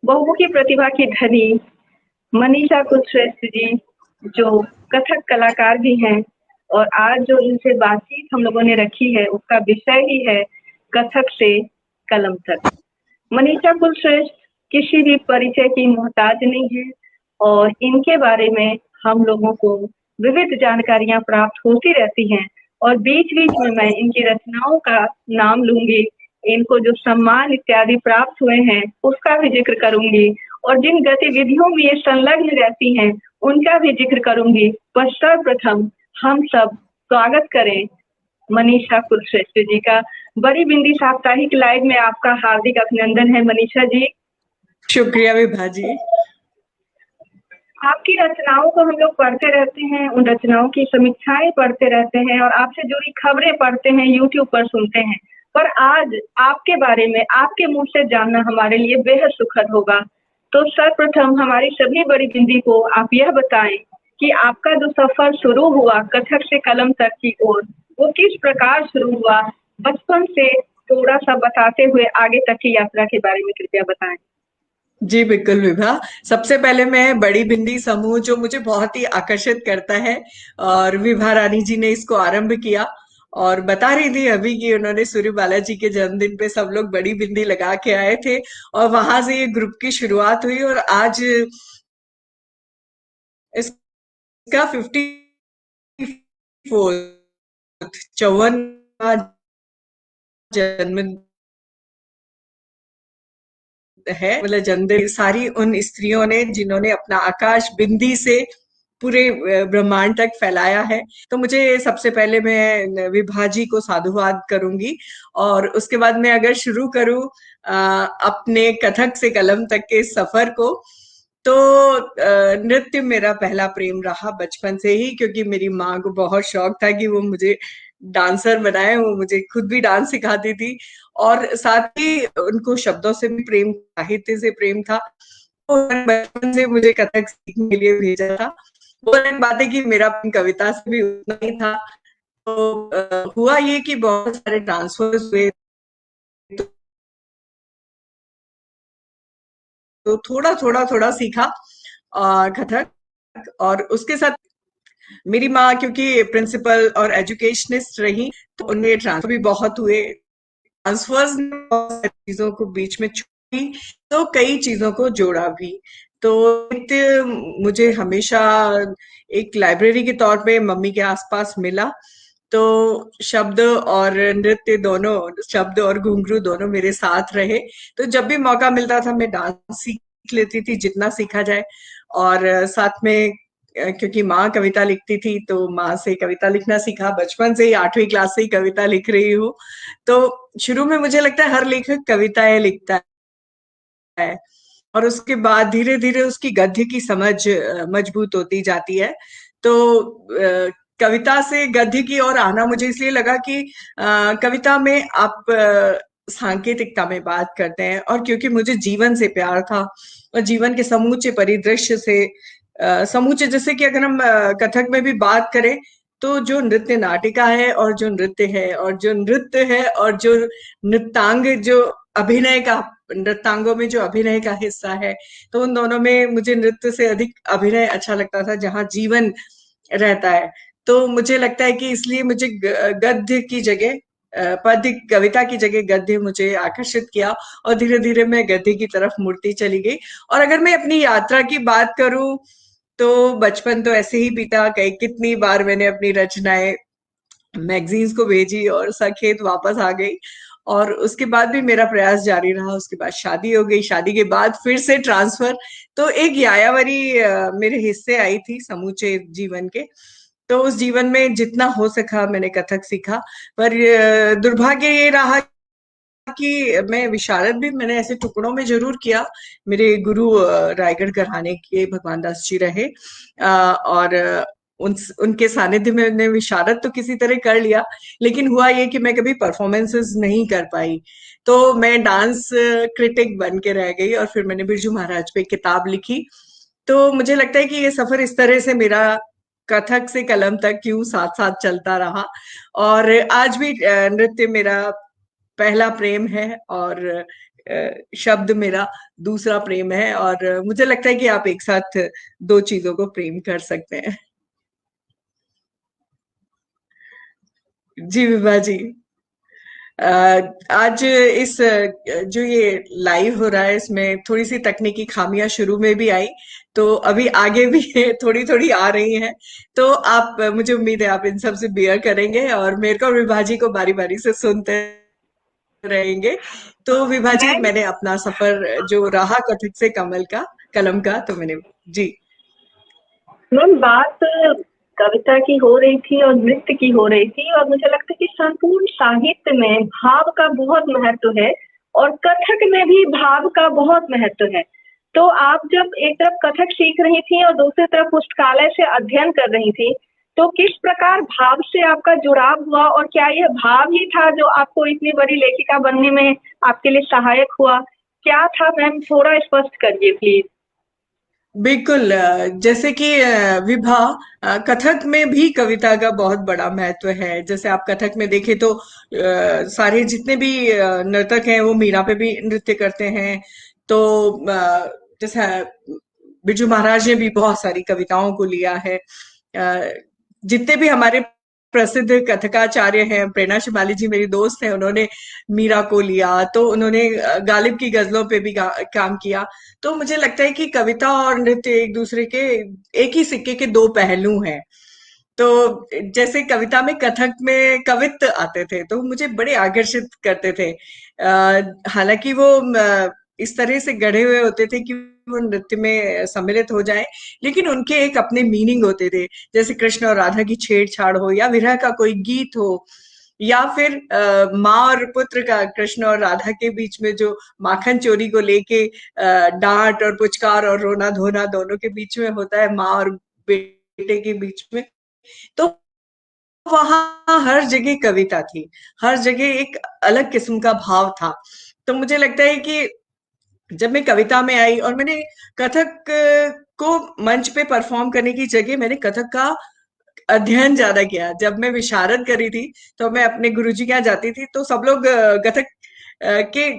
बहुमुखी प्रतिभा की धनी मनीषा कुलश्रेष्ठ जी, जो कथक कलाकार भी हैं और आज जो इनसे बातचीत हम लोगों ने रखी है, उसका विषय ही है कथक से कलम तक। मनीषा कुलश्रेष्ठ किसी भी परिचय की मोहताज नहीं है और इनके बारे में हम लोगों को विविध जानकारियां प्राप्त होती रहती हैं और बीच-बीच में मैं इनकी रचनाओं का नाम लूँगी, इनको जो सम्मान इत्यादि प्राप्त हुए हैं, उसका भी ज़िक्र करूँगी और जिन गतिविधियों में ये संलग्न रहती हैं, उनका भी ज़िक्र करूँगी। पर सर्वप्रथम हम सब स्वागत करें मनीषा कुलश्रेष्ठ जी का। बड़ी बिंदी साप्ताहिक लाइव में आपका हार्दिक अभिनंदन है मनीषा जी। शुक्रिया विभा जी। आपकी रचनाओं को हम लोग पढ़ते रहते हैं, उन रचनाओं की समीक्षाएं पढ़ते रहते हैं और आपसे जुड़ी खबरें पढ़ते हैं, यूट्यूब पर सुनते हैं। पर आज आपके बारे में आपके मुंह से जानना हमारे लिए बेहद सुखद होगा। तो सर्वप्रथम हमारी सभी बड़ी बिंदी को आप यह बताएं कि आपका जो सफर शुरू हुआ कथक से कलम तक की ओर, वो किस प्रकार शुरू हुआ? बचपन से थोड़ा सा बताते हुए आगे तक की यात्रा के बारे में कृपया बताएं। जी बिल्कुल विभा। सबसे पहले मैं बड़ी बिंदी समूह जो मुझे बहुत ही आकर्षित करता है और विभा रानी जी ने इसको आरंभ किया और बता रही थी अभी कि उन्होंने सूर्य बालाजी के जन्मदिन पे सब लोग बड़ी बिंदी लगा के आए थे और वहां से ये ग्रुप की शुरुआत हुई और आज इसका 54 54 जन्म है, मतलब जन्मदिन सारी उन स्त्रियों ने जिन्होंने अपना आकाश बिंदी से पूरे ब्रह्मांड तक फैलाया है। तो मुझे सबसे पहले मैं विभा जी को साधुवाद करूंगी और उसके बाद मैं अगर शुरू करूं अपने कथक से कलम तक के सफर को, तो नृत्य मेरा पहला प्रेम रहा बचपन से ही, क्योंकि मेरी माँ को बहुत शौक था कि वो मुझे डांसर बनाए। वो मुझे खुद भी डांस सिखाती थी और साथ ही उनको शब्दों से भी प्रेम, साहित्य से प्रेम था। तो बचपन से मुझे कथक सीखने के लिए भेजा था। वो अलग बात है कि मेरा कविता से भी उतना ही था। तो हुआ ये कि बहुत सारे ट्रांसफर्स हुए, तो थोड़ा थोड़ा थोड़ा सीखा कथक। और उसके साथ मेरी माँ क्योंकि प्रिंसिपल और एजुकेशनिस्ट रही, तो उनमें ट्रांसफर भी बहुत हुए। ट्रांसफर्स ने बहुत सारी चीजों को बीच में छोड़ी, तो कई चीजों को जोड़ा भी। तो नृत्य मुझे हमेशा एक लाइब्रेरी के तौर पे मम्मी के आसपास मिला। तो शब्द और नृत्य दोनों, शब्द और घुंघरू दोनों मेरे साथ रहे। तो जब भी मौका मिलता था मैं डांस सीख लेती थी जितना सीखा जाए। और साथ में क्योंकि माँ कविता लिखती थी तो माँ से कविता लिखना सीखा। बचपन से ही 8वीं क्लास से ही कविता लिख रही हूँ। तो शुरू में मुझे लगता है हर लेखक कविताएं लिखता है और उसके बाद धीरे धीरे उसकी गद्य की समझ मजबूत होती जाती है। तो कविता से गद्य की ओर आना मुझे इसलिए लगा कि कविता में आप सांकेतिकता में बात करते हैं, और क्योंकि मुझे जीवन से प्यार था और जीवन के समूचे परिदृश्य से समूचे, जैसे कि अगर हम कथक में भी बात करें तो जो नृत्य नाटिका है और जो नृत्य है और जो नृत्य है और जो नृत्यांग, जो अभिनय का, नृत्यांगों में जो अभिनय का हिस्सा है, तो उन दोनों में मुझे नृत्य से अधिक अभिनय अच्छा लगता था जहां जीवन रहता है। तो मुझे लगता है कि इसलिए मुझे गद्य की जगह पद्य, कविता की जगह गद्य मुझे आकर्षित किया और धीरे धीरे मैं गद्य की तरफ मुड़ती चली गई। और अगर मैं अपनी यात्रा की बात करूं तो बचपन तो ऐसे ही बीता। कई कितनी बार मैंने अपनी रचनाएं मैगजीन्स को भेजी और सखेत वापस आ गई, और उसके बाद भी मेरा प्रयास जारी रहा। उसके बाद शादी हो गई, शादी के बाद फिर से ट्रांसफर। तो एक यायावरी मेरे हिस्से आई थी समूचे जीवन के। तो उस जीवन में जितना हो सका मैंने कथक सीखा। पर दुर्भाग्य ये रहा कि मैं विशारद भी मैंने ऐसे टुकड़ों में जरूर किया। मेरे गुरु रायगढ़ घराने के भगवान दास जी रहे और उनके सानिध्य में मैंने विशारद तो किसी तरह कर लिया, लेकिन हुआ ये कि मैं कभी परफॉर्मेंसेस नहीं कर पाई। तो मैं डांस क्रिटिक बन के रह गई और फिर मैंने बिरजू महाराज पे किताब लिखी। तो मुझे लगता है कि ये सफर इस तरह से मेरा कथक से कलम तक क्यों साथ साथ चलता रहा। और आज भी नृत्य मेरा पहला प्रेम है और शब्द मेरा दूसरा प्रेम है, और मुझे लगता है कि आप एक साथ दो चीजों को प्रेम कर सकते हैं। जी विभा जी, अ, आज जो ये लाइव हो रहा है इसमें थोड़ी सी तकनीकी खामियां शुरू में भी आई, तो अभी आगे भी थोड़ी थोड़ी आ रही हैं। तो आप, मुझे उम्मीद है आप इन सब से बेयर करेंगे और मेरे को और विभा जी को बारी बारी से सुनते रहेंगे। तो विभा जी, मैं मैंने अपना सफर जो रहा कथक से कमल का कलम का, तो मैंने जी मैम बात कविता की हो रही थी और नृत्य की हो रही थी, और मुझे लगता है कि संपूर्ण साहित्य में भाव का बहुत महत्व है और कथक में भी भाव का बहुत महत्व है। तो आप जब एक तरफ कथक सीख रही थी और दूसरी तरफ पुस्तकालय से अध्ययन कर रही थी, तो किस प्रकार भाव से आपका जुड़ाव हुआ, और क्या यह भाव ही था जो आपको इतनी बड़ी लेखिका बनने में आपके लिए सहायक हुआ? क्या था मैम, थोड़ा स्पष्ट करिए प्लीज। बिल्कुल। जैसे कि विभा, कथक में भी कविता का बहुत बड़ा महत्व है। जैसे आप कथक में देखें तो सारे जितने भी नर्तक हैं वो मीरा पे भी नृत्य करते हैं। तो जैसे बिरजू महाराज ने भी बहुत सारी कविताओं को लिया है। जितने भी हमारे प्रसिद्ध कथकाचार्य हैं, प्रेरणा शिमाली जी मेरी दोस्त हैं, उन्होंने मीरा को लिया, तो उन्होंने गालिब की गजलों पे भी काम किया। तो मुझे लगता है कि कविता और नृत्य एक दूसरे के, एक ही सिक्के के दो पहलू हैं। तो जैसे कविता में, कथक में कवित्व आते थे तो मुझे बड़े आकर्षित करते थे। हालांकि वो इस तरह से गढ़े हुए होते थे कि वो नृत्य में सम्मिलित हो जाए, लेकिन उनके एक अपने मीनिंग होते थे। जैसे कृष्ण और राधा की छेड़छाड़ हो, या विरह का कोई गीत हो, या फिर माँ और पुत्र का, कृष्ण और राधा के बीच में जो माखन चोरी को लेके डांट और पुचकार और रोना धोना दोनों के बीच में होता है, माँ और बेटे के बीच में। तो वहां हर जगह कविता थी, हर जगह एक अलग किस्म का भाव था। तो मुझे लगता है कि जब मैं कविता में आई और मैंने कथक को मंच पे परफॉर्म करने की जगह मैंने कथक का अध्ययन ज्यादा किया। जब मैं विशारद करी थी तो मैं अपने गुरुजी के यहाँ जाती थी, तो सब लोग कथक के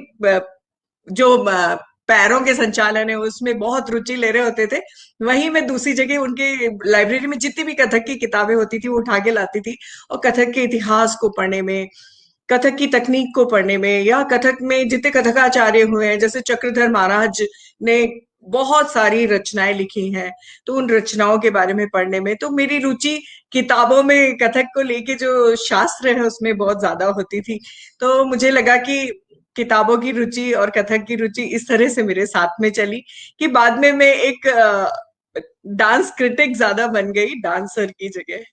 जो पैरों के संचालन है उसमें बहुत रुचि ले रहे होते थे। वहीं मैं दूसरी जगह उनके लाइब्रेरी में जितनी भी कथक की किताबें होती थी वो उठा के लाती थी, और कथक के इतिहास को पढ़ने में, कथक की तकनीक को पढ़ने में, या कथक में जितने कथकाचार्य हुए हैं, जैसे चक्रधर महाराज ने बहुत सारी रचनाएं लिखी हैं, तो उन रचनाओं के बारे में पढ़ने में, तो मेरी रुचि किताबों में कथक को लेके जो शास्त्र है उसमें बहुत ज्यादा होती थी। तो मुझे लगा कि किताबों की रुचि और कथक की रुचि इस तरह से मेरे साथ में चली कि बाद में मैं एक डांस क्रिटिक ज्यादा बन गई, डांसर की जगह।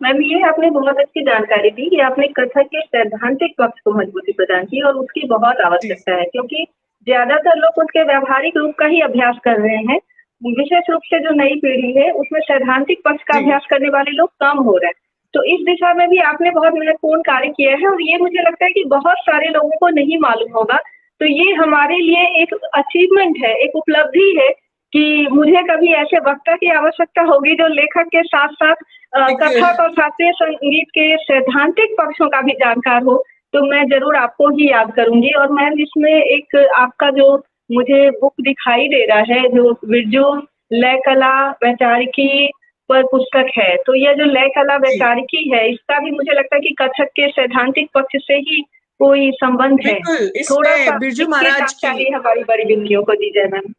मैम ये आपने बहुत अच्छी जानकारी दी कि आपने कथक के सैद्धांतिक पक्ष को मजबूती प्रदान की, और उसकी बहुत जी आवश्यकता है, क्योंकि ज्यादातर लोग उसके व्यावहारिक रूप का ही अभ्यास कर रहे हैं। विशेष रूप से जो नई पीढ़ी है उसमें सैद्धांतिक पक्ष का जी अभ्यास करने वाले लोग कम हो रहे हैं। तो इस दिशा में भी आपने बहुत महत्वपूर्ण कार्य किया है, और ये मुझे लगता है कि बहुत सारे लोगों को नहीं मालूम होगा। तो ये हमारे लिए एक अचीवमेंट है, एक उपलब्धि है कि मुझे कभी ऐसे वक्ता की आवश्यकता होगी जो लेखक के साथ साथ बिल्कुल कथक और शास्त्रीय संगीत के सैद्धांतिक पक्षों का भी जानकार हो। तो मैं जरूर आपको ही याद करूंगी। और मैम इसमें एक आपका जो मुझे बुक दिखाई दे रहा है, जो बिरजू लय कला वैचारिकी पर पुस्तक है, तो यह जो लय कला जी वैचारिकी है इसका भी मुझे लगता है कि कथक के सैद्धांतिक पक्ष से ही कोई संबंध है। बिल्कुल, थोड़ा सा इसमें बिरजू इसकी महाराज की, जानकारी हमारी बड़ी बिंदियों को दीजिए मैम।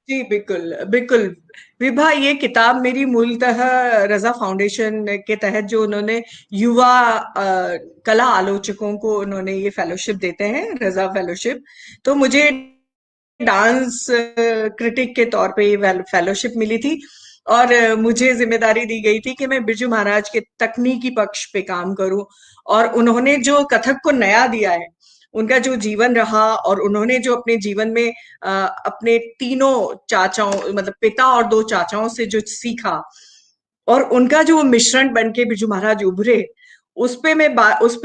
जी बिल्कुल बिल्कुल। विभा, ये किताब मेरी मूलतः रजा फाउंडेशन के तहत, जो उन्होंने युवा कला आलोचकों को उन्होंने ये फेलोशिप देते हैं, रजा फेलोशिप, तो मुझे डांस क्रिटिक के तौर पे ये फेलोशिप मिली थी। और मुझे जिम्मेदारी दी गई थी कि मैं बिरजू महाराज के तकनीकी पक्ष पे काम करूं, और उन्होंने जो कथक को नया दिया है, उनका जो जीवन रहा, और उन्होंने जो अपने जीवन में अपने तीनों चाचाओं, मतलब पिता और दो चाचाओं से जो सीखा, और उनका जो मिश्रण बन के बिरजू महाराज उभरे, उस पे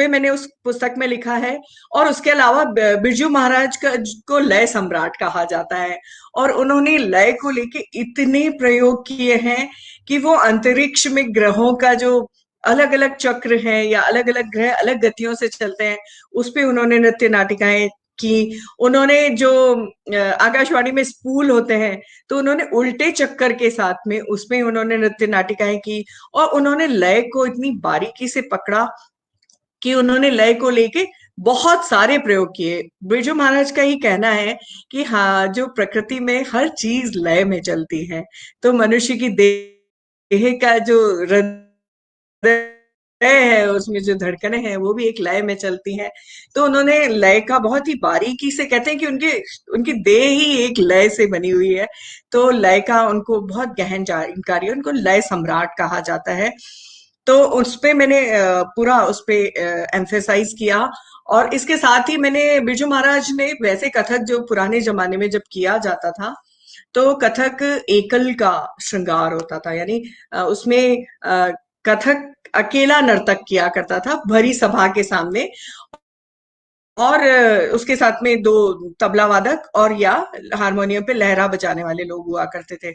मैंने उस पुस्तक में लिखा है। और उसके अलावा बिरजू महाराज का को लय सम्राट कहा जाता है, और उन्होंने लय को लेके इतने प्रयोग किए हैं कि वो अंतरिक्ष में ग्रहों का जो अलग अलग चक्र हैं या अलग अलग ग्रह अलग गतियों से चलते हैं, उस पे उन्होंने नृत्य नाटिकाएं की। उन्होंने जो आकाशवाणी में स्पूल होते हैं, तो उन्होंने उल्टे चक्कर के साथ में उसमें उन्होंने नृत्य नाटिकाएं की। और उन्होंने लय को इतनी बारीकी से पकड़ा कि उन्होंने लय को लेके बहुत सारे प्रयोग किए। बिरजू महाराज का ही कहना है कि हाँ, जो प्रकृति में हर चीज लय में चलती है, तो मनुष्य की देह का जो है, उसमें जो धड़कनें हैं वो भी एक लय में चलती हैं। तो उन्होंने लय का बहुत ही बारीकी से, कहते हैं कि उनके उनकी देह ही एक लय से बनी हुई है, तो लय का उनको बहुत गहन जानकारी है, उनको लय सम्राट कहा जाता है। तो उस पे मैंने पूरा उस पे एम्फेसाइज किया। और इसके साथ ही मैंने, बिरजू महाराज ने, वैसे कथक जो पुराने जमाने में जब किया जाता था, तो कथक एकल का श्रृंगार होता था, यानी उसमें कथक अकेला नर्तक किया करता था भरी सभा के सामने, और उसके साथ में दो तबला वादक और या हारमोनियम पे लहरा बजाने वाले लोग हुआ करते थे।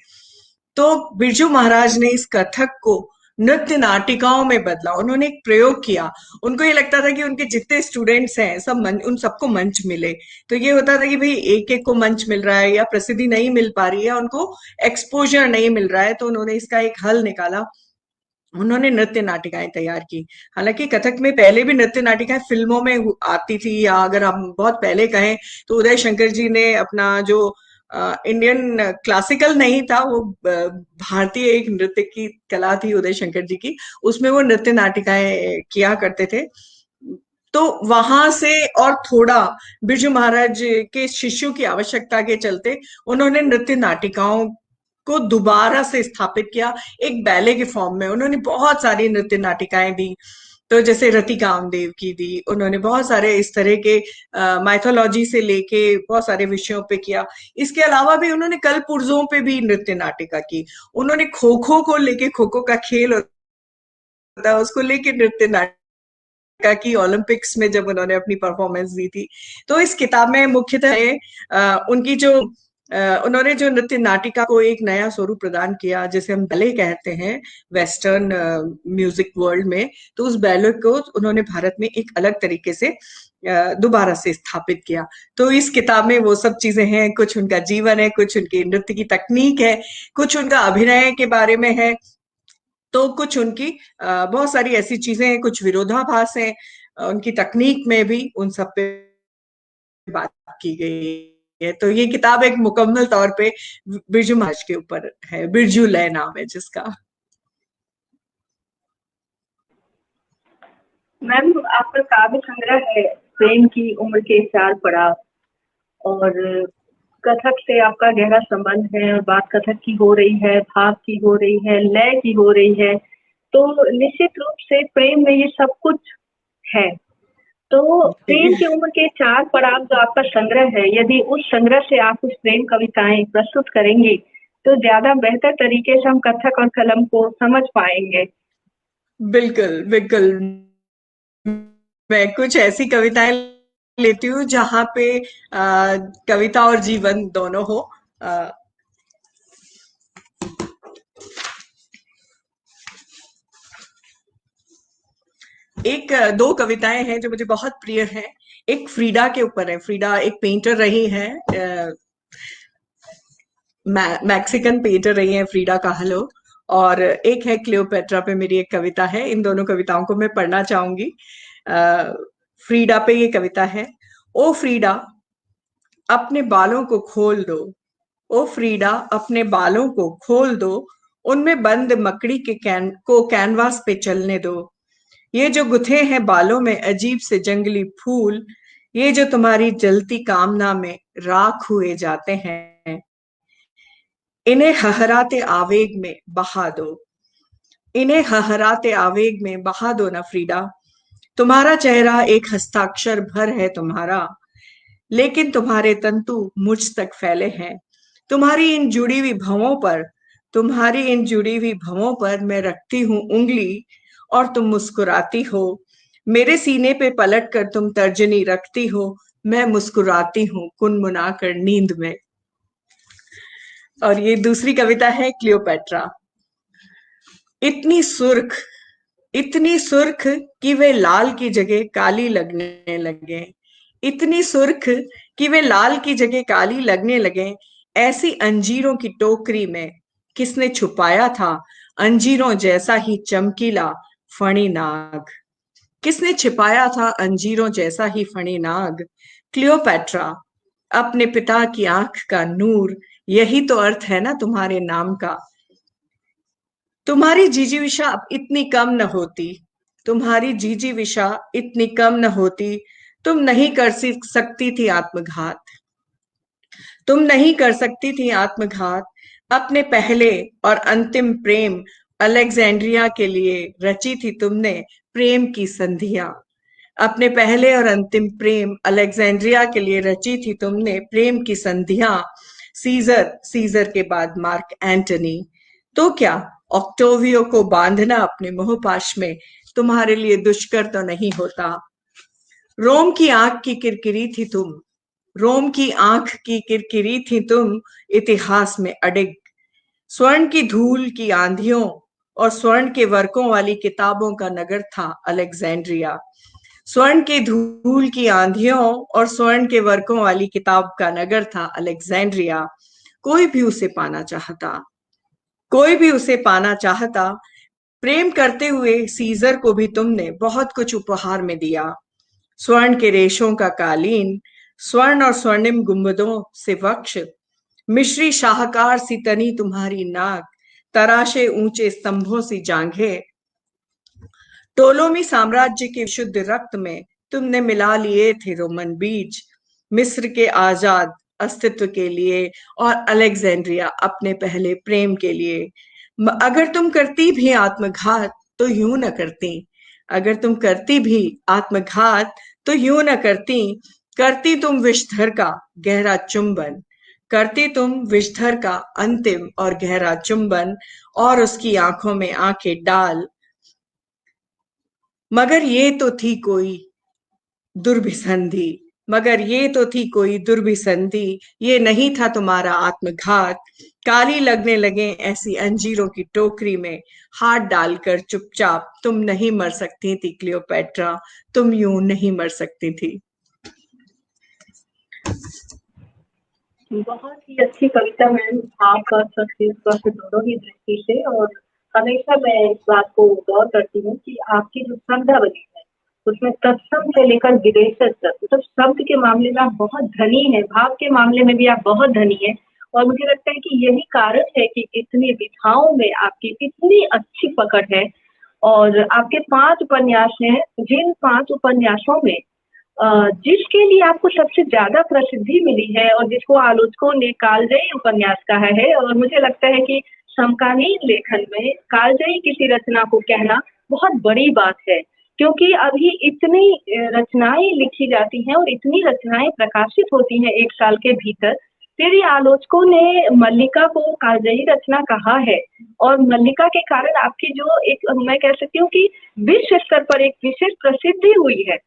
तो बिरजू महाराज ने इस कथक को नृत्य नाटिकाओं में बदला, उन्होंने एक प्रयोग किया। उनको ये लगता था कि उनके जितने स्टूडेंट्स हैं सब उन सबको मंच मिले। तो ये होता था कि भाई एक एक को मंच मिल रहा है या प्रसिद्धि नहीं मिल पा रही है, उनको एक्सपोजर नहीं मिल रहा है, तो उन्होंने इसका एक हल निकाला। उन्होंने नृत्य नाटिकाएं तैयार की। हालांकि कथक में पहले भी नृत्य नाटिकाएं फिल्मों में आती थी, या अगर हम बहुत पहले कहें तो उदय शंकर जी ने अपना जो इंडियन क्लासिकल नहीं था, वो भारतीय एक नृत्य की कला थी उदय शंकर जी की, उसमें वो नृत्य नाटिकाएं किया करते थे। तो वहां से और थोड़ा बिरजू महाराज के शिष्यों की आवश्यकता के चलते उन्होंने नृत्य नाटिकाओं को दोबारा से स्थापित किया एक बैले के फॉर्म में। उन्होंने बहुत सारी नृत्य नाटिकाएं दी, तो जैसे रति कामदेव की दी, उन्होंने बहुत सारे इस तरह के माइथोलॉजी से लेके बहुत सारे विषयों पे किया। इसके अलावा भी उन्होंने कल पुर्जों पे भी नृत्य नाटिका की। उन्होंने खो खो को लेके, खो खो का खेल होता है उसको लेके नृत्य नाटिका की, ओलंपिक्स में जब उन्होंने अपनी परफॉर्मेंस दी थी। तो इस किताब में मुख्यतः उनकी जो उन्होंने जो नृत्य नाटिका को एक नया स्वरूप प्रदान किया, जिसे हम बैले कहते हैं वेस्टर्न म्यूजिक वर्ल्ड में, तो उस बैले को उन्होंने भारत में एक अलग तरीके से दोबारा से स्थापित किया। तो इस किताब में वो सब चीजें हैं, कुछ उनका जीवन है, कुछ उनकी नृत्य की तकनीक है, कुछ उनका अभिनय के बारे में है, तो कुछ उनकी बहुत सारी ऐसी चीजें हैं, कुछ विरोधाभास हैं उनकी तकनीक में भी, उन सब पे बात की गई है। तो ये किताब एक मुकम्मल तौर पे बिरजू महाराज के ऊपर है, बिरजू लय नाम है जिसका। मैम, आपका काव्य संग्रह है प्रेम की उम्र के चार पड़ाव, और कथक से आपका गहरा संबंध है, और बात कथक की हो रही है, भाव की हो रही है, लय की हो रही है, तो निश्चित रूप से प्रेम में ये सब कुछ है। तो प्रेम की उम्र के चार पड़ाव जो आपका संग्रह है, यदि उस संग्रह से आप कुछ प्रेम कविताएं प्रस्तुत करेंगे तो ज्यादा बेहतर तरीके से हम कथक और कलम को समझ पाएंगे। बिल्कुल बिल्कुल, मैं कुछ ऐसी कविताएं लेती हूँ जहाँ पे कविता और जीवन दोनों हो। एक दो कविताएं हैं जो मुझे बहुत प्रिय हैं। एक फ्रीडा के ऊपर है। फ्रीडा एक पेंटर रही है, मैक्सिकन पेंटर रही है फ्रीडा kahlo, और एक है क्लियोपेट्रा पे मेरी एक कविता है। इन दोनों कविताओं को मैं पढ़ना चाहूंगी। फ्रीडा पे ये कविता है। ओ फ्रीडा, अपने बालों को खोल दो। ओ फ्रीडा, अपने बालों को खोल दो, उनमें बंद मकड़ी के कैनवास पे चलने दो। ये जो गुथे हैं बालों में अजीब से जंगली फूल, ये जो तुम्हारी जलती कामना में राख हुए जाते हैं, इन्हें हहराते आवेग में बहा दो। इन्हें हहराते आवेग में बहा दो ना फ्रीडा। तुम्हारा चेहरा एक हस्ताक्षर भर है तुम्हारा, लेकिन तुम्हारे तंतु मुझ तक फैले हैं। तुम्हारी इन जुड़ी हुई भवों पर, तुम्हारी इन जुड़ी हुई भवों पर मैं रखती हूँ उंगली, और तुम मुस्कुराती हो। मेरे सीने पे पलट कर तुम तर्जनी रखती हो, मैं मुस्कुराती हूँ कुनमुना कर नींद में। और ये दूसरी कविता है क्लियोपेट्रा। इतनी सुर्ख, इतनी सुर्ख कि वे लाल की जगह काली लगने लगे, इतनी सुर्ख कि वे लाल की जगह काली लगने लगे। ऐसी अंजीरों की टोकरी में किसने छुपाया था अंजीरों जैसा ही चमकीला फणी नाग? किसने छिपाया था अंजीरों जैसा ही फणी नाग? क्लियोपैट्रा, अपने पिता की आंख का नूर, यही तो अर्थ है ना तुम्हारे नाम का। तुम्हारी जिजीविषा अब इतनी कम न होती, तुम्हारी जिजीविषा इतनी कम न होती। तुम नहीं कर सकती थी आत्मघात, तुम नहीं कर सकती थी आत्मघात। अपने पहले और अंतिम प्रेम अलेक्जेंड्रिया के लिए रची थी तुमने प्रेम की संधियां। अपने पहले और अंतिम प्रेम अलेक्जेंड्रिया के लिए रची थी तुमने प्रेम की संधियां। सीजर, सीजर के बाद मार्क एंटनी। तो क्या ऑक्टोवियो को बांधना अपने मोहपाश में तुम्हारे लिए दुष्कर तो नहीं होता? रोम की आंख की किरकिरी थी तुम, रोम की आंख की किरकिरी थी तुम, इतिहास में अडिग। स्वर्ण की धूल की आंधियों और स्वर्ण के वर्कों वाली किताबों का नगर था अलेक्जेंड्रिया। स्वर्ण की धूल की आंधियों और स्वर्ण के वर्कों वाली किताब का नगर था अलेक्जेंड्रिया। कोई भी उसे पाना चाहता, कोई भी उसे पाना चाहता। प्रेम करते हुए सीजर को भी तुमने बहुत कुछ उपहार में दिया। स्वर्ण के रेशों का कालीन, स्वर्ण और स्वर्णिम गुंबदों से वक्ष, मिश्री शाहकार सी तनी तुम्हारी नाक, तराशे ऊंचे स्तंभों सी जांघें। टोलोमी साम्राज्य के शुद्ध रक्त में तुमने मिला लिए थे रोमन बीज, मिस्र के आजाद अस्तित्व के लिए और अलेक्जेंड्रिया अपने पहले प्रेम के लिए। अगर तुम करती भी आत्मघात तो यूं न करती, अगर तुम करती भी आत्मघात तो यूं न करती। करती तुम विषधर का गहरा चुंबन, करती तुम विषधर का अंतिम और गहरा चुंबन और उसकी आंखों में आंखें डाल। मगर ये तो थी कोई दुर्भिसंधि, मगर ये तो थी कोई दुर्भिसंधि, ये नहीं था तुम्हारा आत्मघात। काली लगने लगे ऐसी अंजीरों की टोकरी में हाथ डालकर चुपचाप। तुम नहीं मर सकती थी क्लियोपैट्रा, तुम यूं नहीं मर सकती थी। बहुत ही अच्छी कविता मैम, आपका स्वस्थ दोनों ही दृष्टि से। और हमेशा मैं इस बात को गौर करती हूँ कि आपकी जो शब्दावली है उसमें तत्सम से लेकर विदेशक तक, मतलब शब्द के मामले में आप बहुत धनी है, भाव के मामले में भी आप बहुत धनी है। और मुझे लगता है कि यही कारण है कि इतनी विधाओं में आपकी इतनी अच्छी पकड़ है। और आपके 5 उपन्यास हैं, जिन 5 उपन्यासों में जिसके लिए आपको सबसे ज्यादा प्रसिद्धि मिली है और जिसको आलोचकों ने कालजयी उपन्यास कहा है, और मुझे लगता है कि समकालीन लेखन में कालजयी किसी रचना को कहना बहुत बड़ी बात है। क्योंकि अभी इतनी रचनाएं लिखी जाती हैं और इतनी रचनाएं प्रकाशित होती हैं एक साल के भीतर, फिर ये आलोचकों ने मल्लिका को कालजयी रचना कहा है। और मल्लिका के कारण आपकी जो एक, मैं कह सकती हूँ कि विश्व स्तर पर एक विशेष प्रसिद्धि हुई है।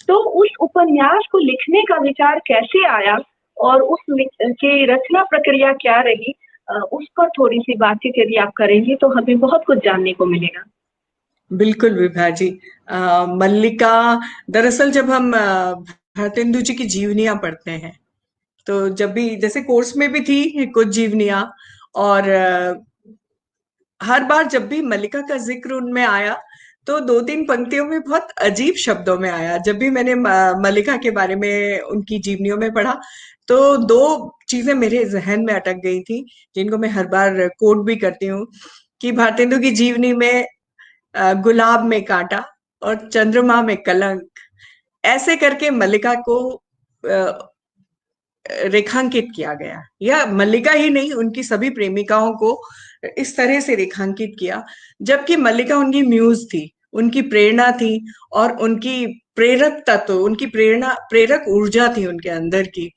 तो उस उपन्यास को लिखने का विचार कैसे आया और उस की रचना प्रक्रिया क्या रही, उस पर थोड़ी सी बातचीत यदि आप करेंगे तो हमें बहुत कुछ जानने को मिलेगा। बिल्कुल विभा जी। मल्लिका, दरअसल जब हम भारतेंदु जी की जीवनियां पढ़ते हैं तो जब भी, जैसे कोर्स में भी थी कुछ जीवनियां, और हर बार जब भी मल्लिका का जिक्र उनमें आया तो 2-3 पंक्तियों में बहुत अजीब शब्दों में आया। जब भी मैंने मल्लिका के बारे में उनकी जीवनियों में पढ़ा तो 2 चीजें मेरे जहन में अटक गई थी, जिनको मैं हर बार कोट भी करती हूँ कि भारतेंदु की जीवनी में गुलाब में कांटा और चंद्रमा में कलंक, ऐसे करके मल्लिका को रेखांकित किया गया। या मल्लिका ही नहीं, उनकी सभी प्रेमिकाओं को इस तरह से रेखांकित किया, जबकि मल्लिका उनकी म्यूज थी, उनकी प्रेरणा थी और उनकी प्रेरक तत्व, उनकी प्रेरणा, प्रेरक ऊर्जा थी उनके अंदर की।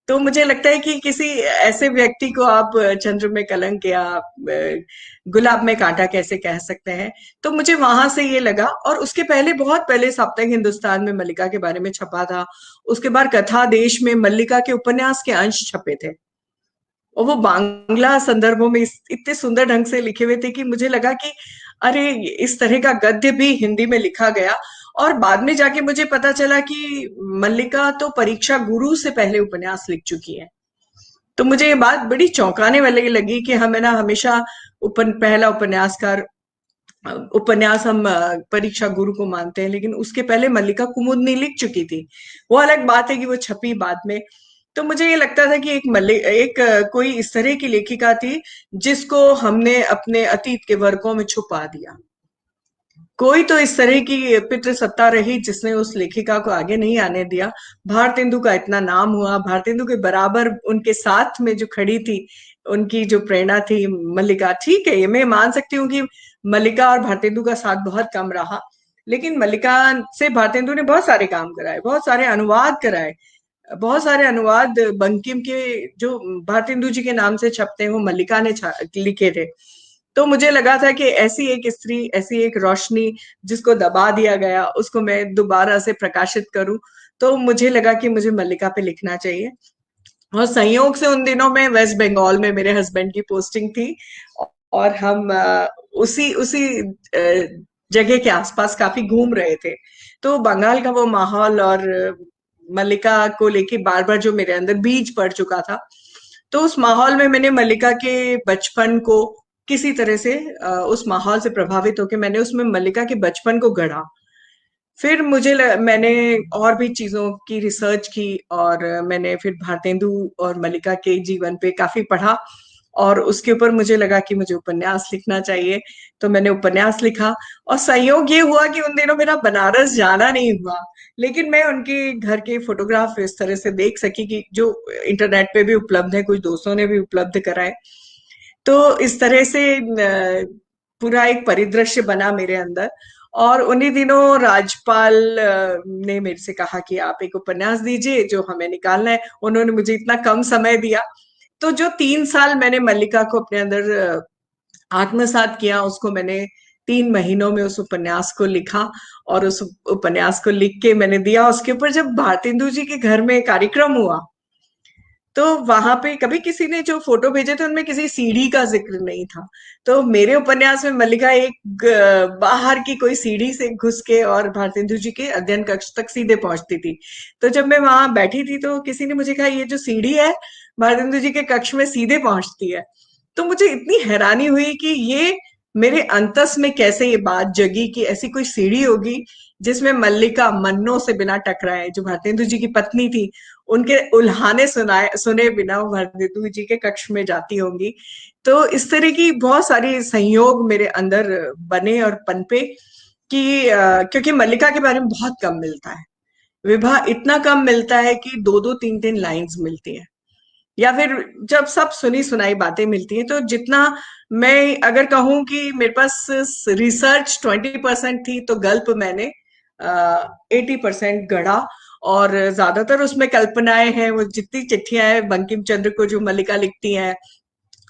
तो मुझे लगता है कि किसी ऐसे व्यक्ति को आप चंद्र में कलंक या गुलाब में कांटा कैसे कह सकते हैं? तो मुझे वहां से ये लगा। और उसके पहले, बहुत पहले साप्ताहिक हिंदुस्तान में मल्लिका के बारे में छपा था। उसके बाद कथा देश में मल्लिका के उपन्यास के अंश छपे थे और वो बांग्ला संदर्भों में इतने सुंदर ढंग से लिखे हुए थे कि मुझे लगा कि अरे इस तरह का गद्य भी हिंदी में लिखा गया। और बाद में जाके मुझे पता चला कि मल्लिका तो परीक्षा गुरु से पहले उपन्यास लिख चुकी है। तो मुझे ये बात बड़ी चौंकाने वाली लगी कि हमें ना हमेशा पहला उपन्यासकार उपन्यास हम परीक्षा गुरु को मानते हैं, लेकिन उसके पहले मल्लिका कुमुदनी लिख चुकी थी। वो अलग बात है कि वो छपी बाद में। तो मुझे ये लगता था कि कोई इस तरह की लेखिका थी जिसको हमने अपने अतीत के वर्कों में छुपा दिया। कोई तो इस तरह की पितृसत्ता रही जिसने उस लेखिका को आगे नहीं आने दिया। भारतेंदु का इतना नाम हुआ, भारतेंदु के बराबर उनके साथ में जो खड़ी थी, उनकी जो प्रेरणा थी मल्लिका। ठीक है, ये मैं मान सकती हूँ कि मल्लिका और भारतेंदु का साथ बहुत कम रहा, लेकिन मल्लिका से भारतेंदु ने बहुत सारे काम कराए, बहुत सारे अनुवाद कराए। बहुत सारे अनुवाद बंकिम के जो भारतेंदु जी के नाम से छपते हैं वो मल्लिका ने लिखे थे। तो मुझे लगा था कि ऐसी एक स्त्री, ऐसी एक रोशनी जिसको दबा दिया गया, उसको मैं दोबारा से प्रकाशित करूं। तो मुझे लगा कि मुझे मल्लिका पे लिखना चाहिए। और संयोग से उन दिनों में वेस्ट बंगाल में मेरे हस्बैंड की पोस्टिंग थी, और हम उसी उसी जगह के आसपास काफी घूम रहे थे। तो बंगाल का वो माहौल और मल्लिका को लेके बार बार जो मेरे अंदर बीज पड़ चुका था, तो उस माहौल में मैंने मल्लिका के बचपन को किसी तरह से उस माहौल से प्रभावित होकर मैंने उसमें मल्लिका के बचपन को गढ़ा। फिर मैंने और भी चीजों की रिसर्च की, और मैंने फिर भारतेंदु और मल्लिका के जीवन पे काफी पढ़ा, और उसके ऊपर मुझे लगा कि मुझे उपन्यास लिखना चाहिए। तो मैंने उपन्यास लिखा। और संयोग ये हुआ कि उन दिनों मेरा बनारस जाना नहीं हुआ, लेकिन मैं उनके घर के फोटोग्राफ इस तरह से देख सकी कि जो इंटरनेट पे भी उपलब्ध है, कुछ दोस्तों ने भी उपलब्ध कराए। तो इस तरह से पूरा एक परिदृश्य बना मेरे अंदर। और उन्हीं दिनों राजपाल ने मेरे से कहा कि आप एक उपन्यास दीजिए जो हमें निकालना है। उन्होंने मुझे इतना कम समय दिया, तो जो 3 साल मैंने मल्लिका को अपने अंदर आत्मसात किया, उसको मैंने 3 महीनों में उस उपन्यास को लिखा। और उस उपन्यास को लिख के मैंने दिया। उसके ऊपर जब भारतेंदु जी के घर में कार्यक्रम हुआ, तो वहां पे कभी किसी ने जो फोटो भेजे थे उनमें किसी सीढ़ी का जिक्र नहीं था। तो मेरे उपन्यास में मल्लिका एक बाहर की कोई सीढ़ी से घुस के और भारतेंदु जी के अध्ययन कक्ष तक सीधे पहुंचती थी। तो जब मैं वहां बैठी थी तो किसी ने मुझे कहा, ये जो सीढ़ी है भारतेंदु जी के कक्ष में सीधे पहुंचती है। तो मुझे इतनी हैरानी हुई कि ये मेरे अंतस में कैसे ये बात जगी कि ऐसी कोई सीढ़ी होगी जिसमें मल्लिका मन्नों से बिना टकराए, जो भारतेंदु जी की पत्नी थी, उनके उल्हाने सुने बिना वो भारतेंदु जी के कक्ष में जाती होंगी। तो इस तरह की बहुत सारी संयोग मेरे अंदर बने और पनपे कि क्योंकि मल्लिका के बारे में बहुत कम मिलता है। विवाह इतना कम मिलता है कि 2-2 3-3 लाइंस मिलती है, या फिर जब सब सुनी सुनाई बातें मिलती हैं। तो जितना मैं अगर कहूं कि मेरे पास रिसर्च 20% थी, तो गल्प मैंने 80% गढ़ा। और ज्यादातर उसमें कल्पनाएं हैं। वो जितनी चिट्ठियां हैं बंकिम चंद्र को जो मल्लिका लिखती हैं,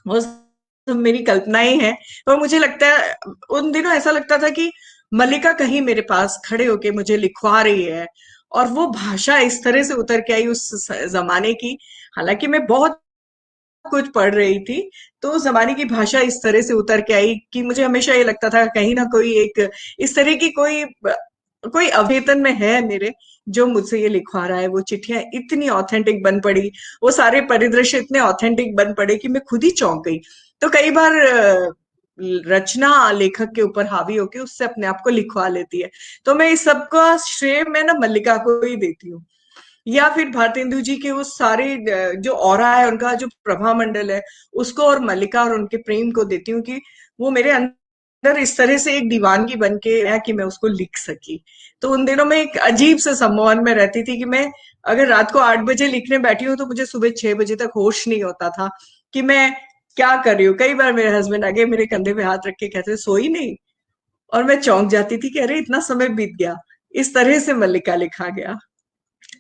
वो सब मेरी कल्पनाएं हैं। और मुझे लगता है उन दिनों ऐसा लगता था कि मल्लिका कहीं मेरे पास खड़े होके मुझे लिखवा रही है। और वो भाषा इस तरह से उतर के आई उस जमाने की। हालांकि मैं बहुत कुछ पढ़ रही थी, तो उस जमाने की भाषा इस तरह से उतर के आई कि मुझे हमेशा ये लगता था कहीं ना कोई एक इस तरह की कोई अवचेतन में है मेरे, जो मुझसे ये लिखवा रहा है। वो चिट्ठियां इतनी ऑथेंटिक बन पड़ी, वो सारे परिदृश्य इतने ऑथेंटिक बन पड़े कि मैं खुद ही चौंक गई। तो कई बार रचना लेखक के ऊपर हावी होके उससे अपने आप को लिखवा लेती है। तो मैं इस सबका श्रेय मैं ना मल्लिका को ही देती हूँ, या फिर भारतेंदु जी के उस सारे जो ऑरा है, उनका जो प्रभा मंडल है, उसको और मल्लिका और उनके प्रेम को देती हूँ कि वो मेरे अंदर इस तरह से एक दीवानगी बन के आया कि मैं उसको लिख सकी। तो उन दिनों में एक अजीब से सम्मोहन में रहती थी कि मैं अगर रात को 8 बजे लिखने बैठी हूँ तो मुझे सुबह 6 बजे तक होश नहीं होता था कि मैं क्या कर रही हूँ। कई बार मेरे हस्बैंड आगे मेरे कंधे पे हाथ रख के कहते, सोई नहीं? और मैं चौंक जाती थी कि अरे इतना समय बीत गया। इस तरह से मल्लिका लिखा गया,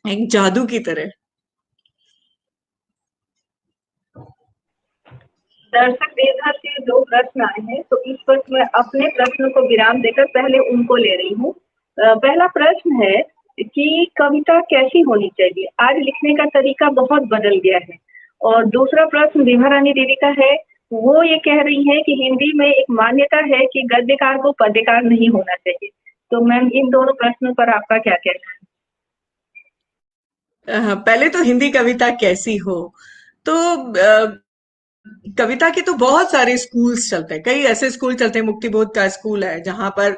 एक जादू की तरह। दर्शक देवधा से 2 प्रश्न आए हैं, तो इस वक्त मैं अपने प्रश्न को विराम देकर पहले उनको ले रही हूँ। पहला प्रश्न है कि कविता कैसी होनी चाहिए? आज लिखने का तरीका बहुत बदल गया है। और दूसरा प्रश्न विभा रानी देवी का है वो ये कह रही हैं कि हिंदी में एक मान्यता है कि गद्यकार को पद्यकार नहीं होना चाहिए। तो मैम इन दोनों प्रश्नों पर आपका क्या कहना है? पहले तो हिंदी कविता कैसी हो, तो कविता के तो बहुत सारे स्कूल्स चलते हैं। कई ऐसे स्कूल चलते हैं, मुक्तिबोध का स्कूल है जहां पर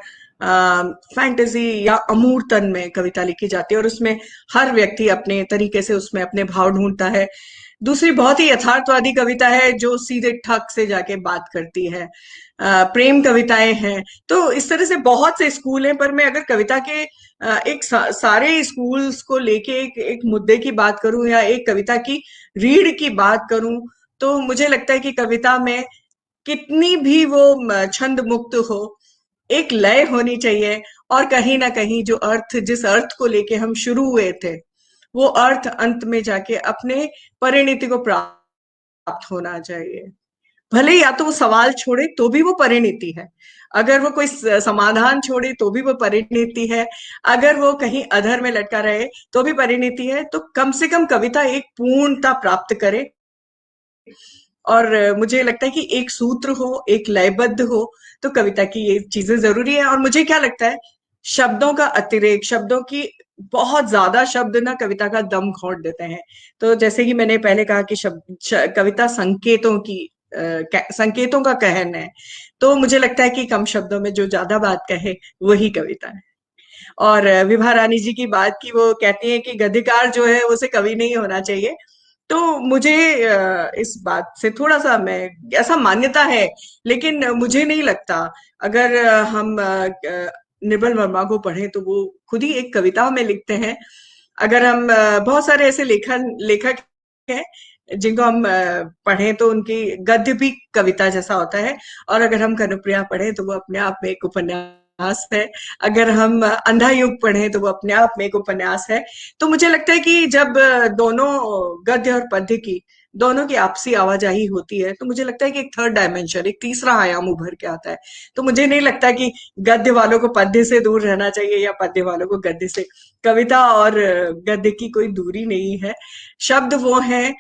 फैंटेसी या अमूर्तन में कविता लिखी जाती है और उसमें हर व्यक्ति अपने तरीके से उसमें अपने भाव ढूंढता है। दूसरी बहुत ही यथार्थवादी कविता है जो सीधे ठक से जाके बात करती है। प्रेम कविताएं हैं। तो इस तरह से बहुत से स्कूल हैं, पर मैं अगर कविता के सारे स्कूल्स को लेके एक मुद्दे की बात करूं या एक कविता की रीढ़ की बात करूं, तो मुझे लगता है कि कविता में कितनी भी वो छंद मुक्त हो, एक लय होनी चाहिए और कहीं ना कहीं जो अर्थ, जिस अर्थ को लेके हम शुरू हुए थे, वो अर्थ अंत में जाके अपने परिणति को प्राप्त होना चाहिए। भले या तो वो सवाल छोड़े तो भी वो परिणति है, अगर वो कोई समाधान छोड़े तो भी वो परिणति है, अगर वो कहीं अधर में लटका रहे तो भी परिणति है। तो कम से कम कविता एक पूर्णता प्राप्त करे। और मुझे लगता है कि एक सूत्र हो, एक लयबद्ध हो, तो कविता की ये चीजें जरूरी है। और मुझे क्या लगता है, शब्दों का अतिरेक, शब्दों की बहुत ज्यादा शब्द ना कविता का दम घोंट देते हैं। तो जैसे कि मैंने पहले कहा कि कविता संकेतों की संकेतों का कहन है। तो मुझे लगता है कि कम शब्दों में जो ज्यादा बात कहे वही कविता है। और विभा रानी जी की बात की, वो कहती है कि गद्यकार जो है उसे कवि नहीं होना चाहिए। तो मुझे इस बात से थोड़ा सा, मैं ऐसा मान्यता है, लेकिन मुझे नहीं लगता। अगर हम निर्मल वर्मा को पढ़ें तो वो खुद ही एक कविता में लिखते हैं। अगर हम बहुत सारे ऐसे लेखक हैं जिनको हम पढ़ें तो उनकी गद्य भी कविता जैसा होता है। और अगर हम कनुप्रिया पढ़ें तो वो अपने आप में एक उपन्यास है। अगर हम अंधा युग पढ़ें तो वो अपने आप में एक उपन्यास है। तो मुझे लगता है कि जब दोनों, गद्य और पद्य की, दोनों की आपसी आवाजाही होती है, तो मुझे लगता है कि एक थर्ड डायमेंशन, एक तीसरा आयाम उभर के आता है। तो मुझे नहीं लगता कि गद्य वालों को पद्य से दूर रहना चाहिए या पद्य वालों को गद्य से। कविता और गद्य की कोई दूरी नहीं है। शब्द वो हैं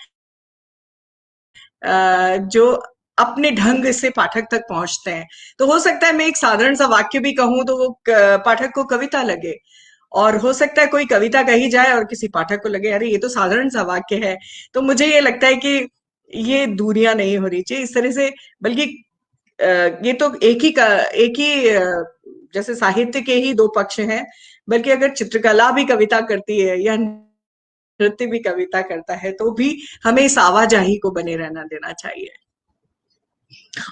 जो अपने ढंग से पाठक तक पहुंचते हैं। तो हो सकता है मैं एक साधारण सा वाक्य भी कहूं तो वो पाठक को कविता लगे, और हो सकता है कोई कविता कही जाए और किसी पाठक को लगे अरे ये तो साधारण सा वाक्य है। तो मुझे ये लगता है कि ये दूरियां नहीं होनी चाहिए इस तरह से। बल्कि ये तो एक ही जैसे साहित्य के ही दो पक्ष हैं। बल्कि अगर चित्रकला भी कविता करती है या नृत्य भी कविता करता है, तो भी हमें इस आवाजाही को बने रहना देना चाहिए।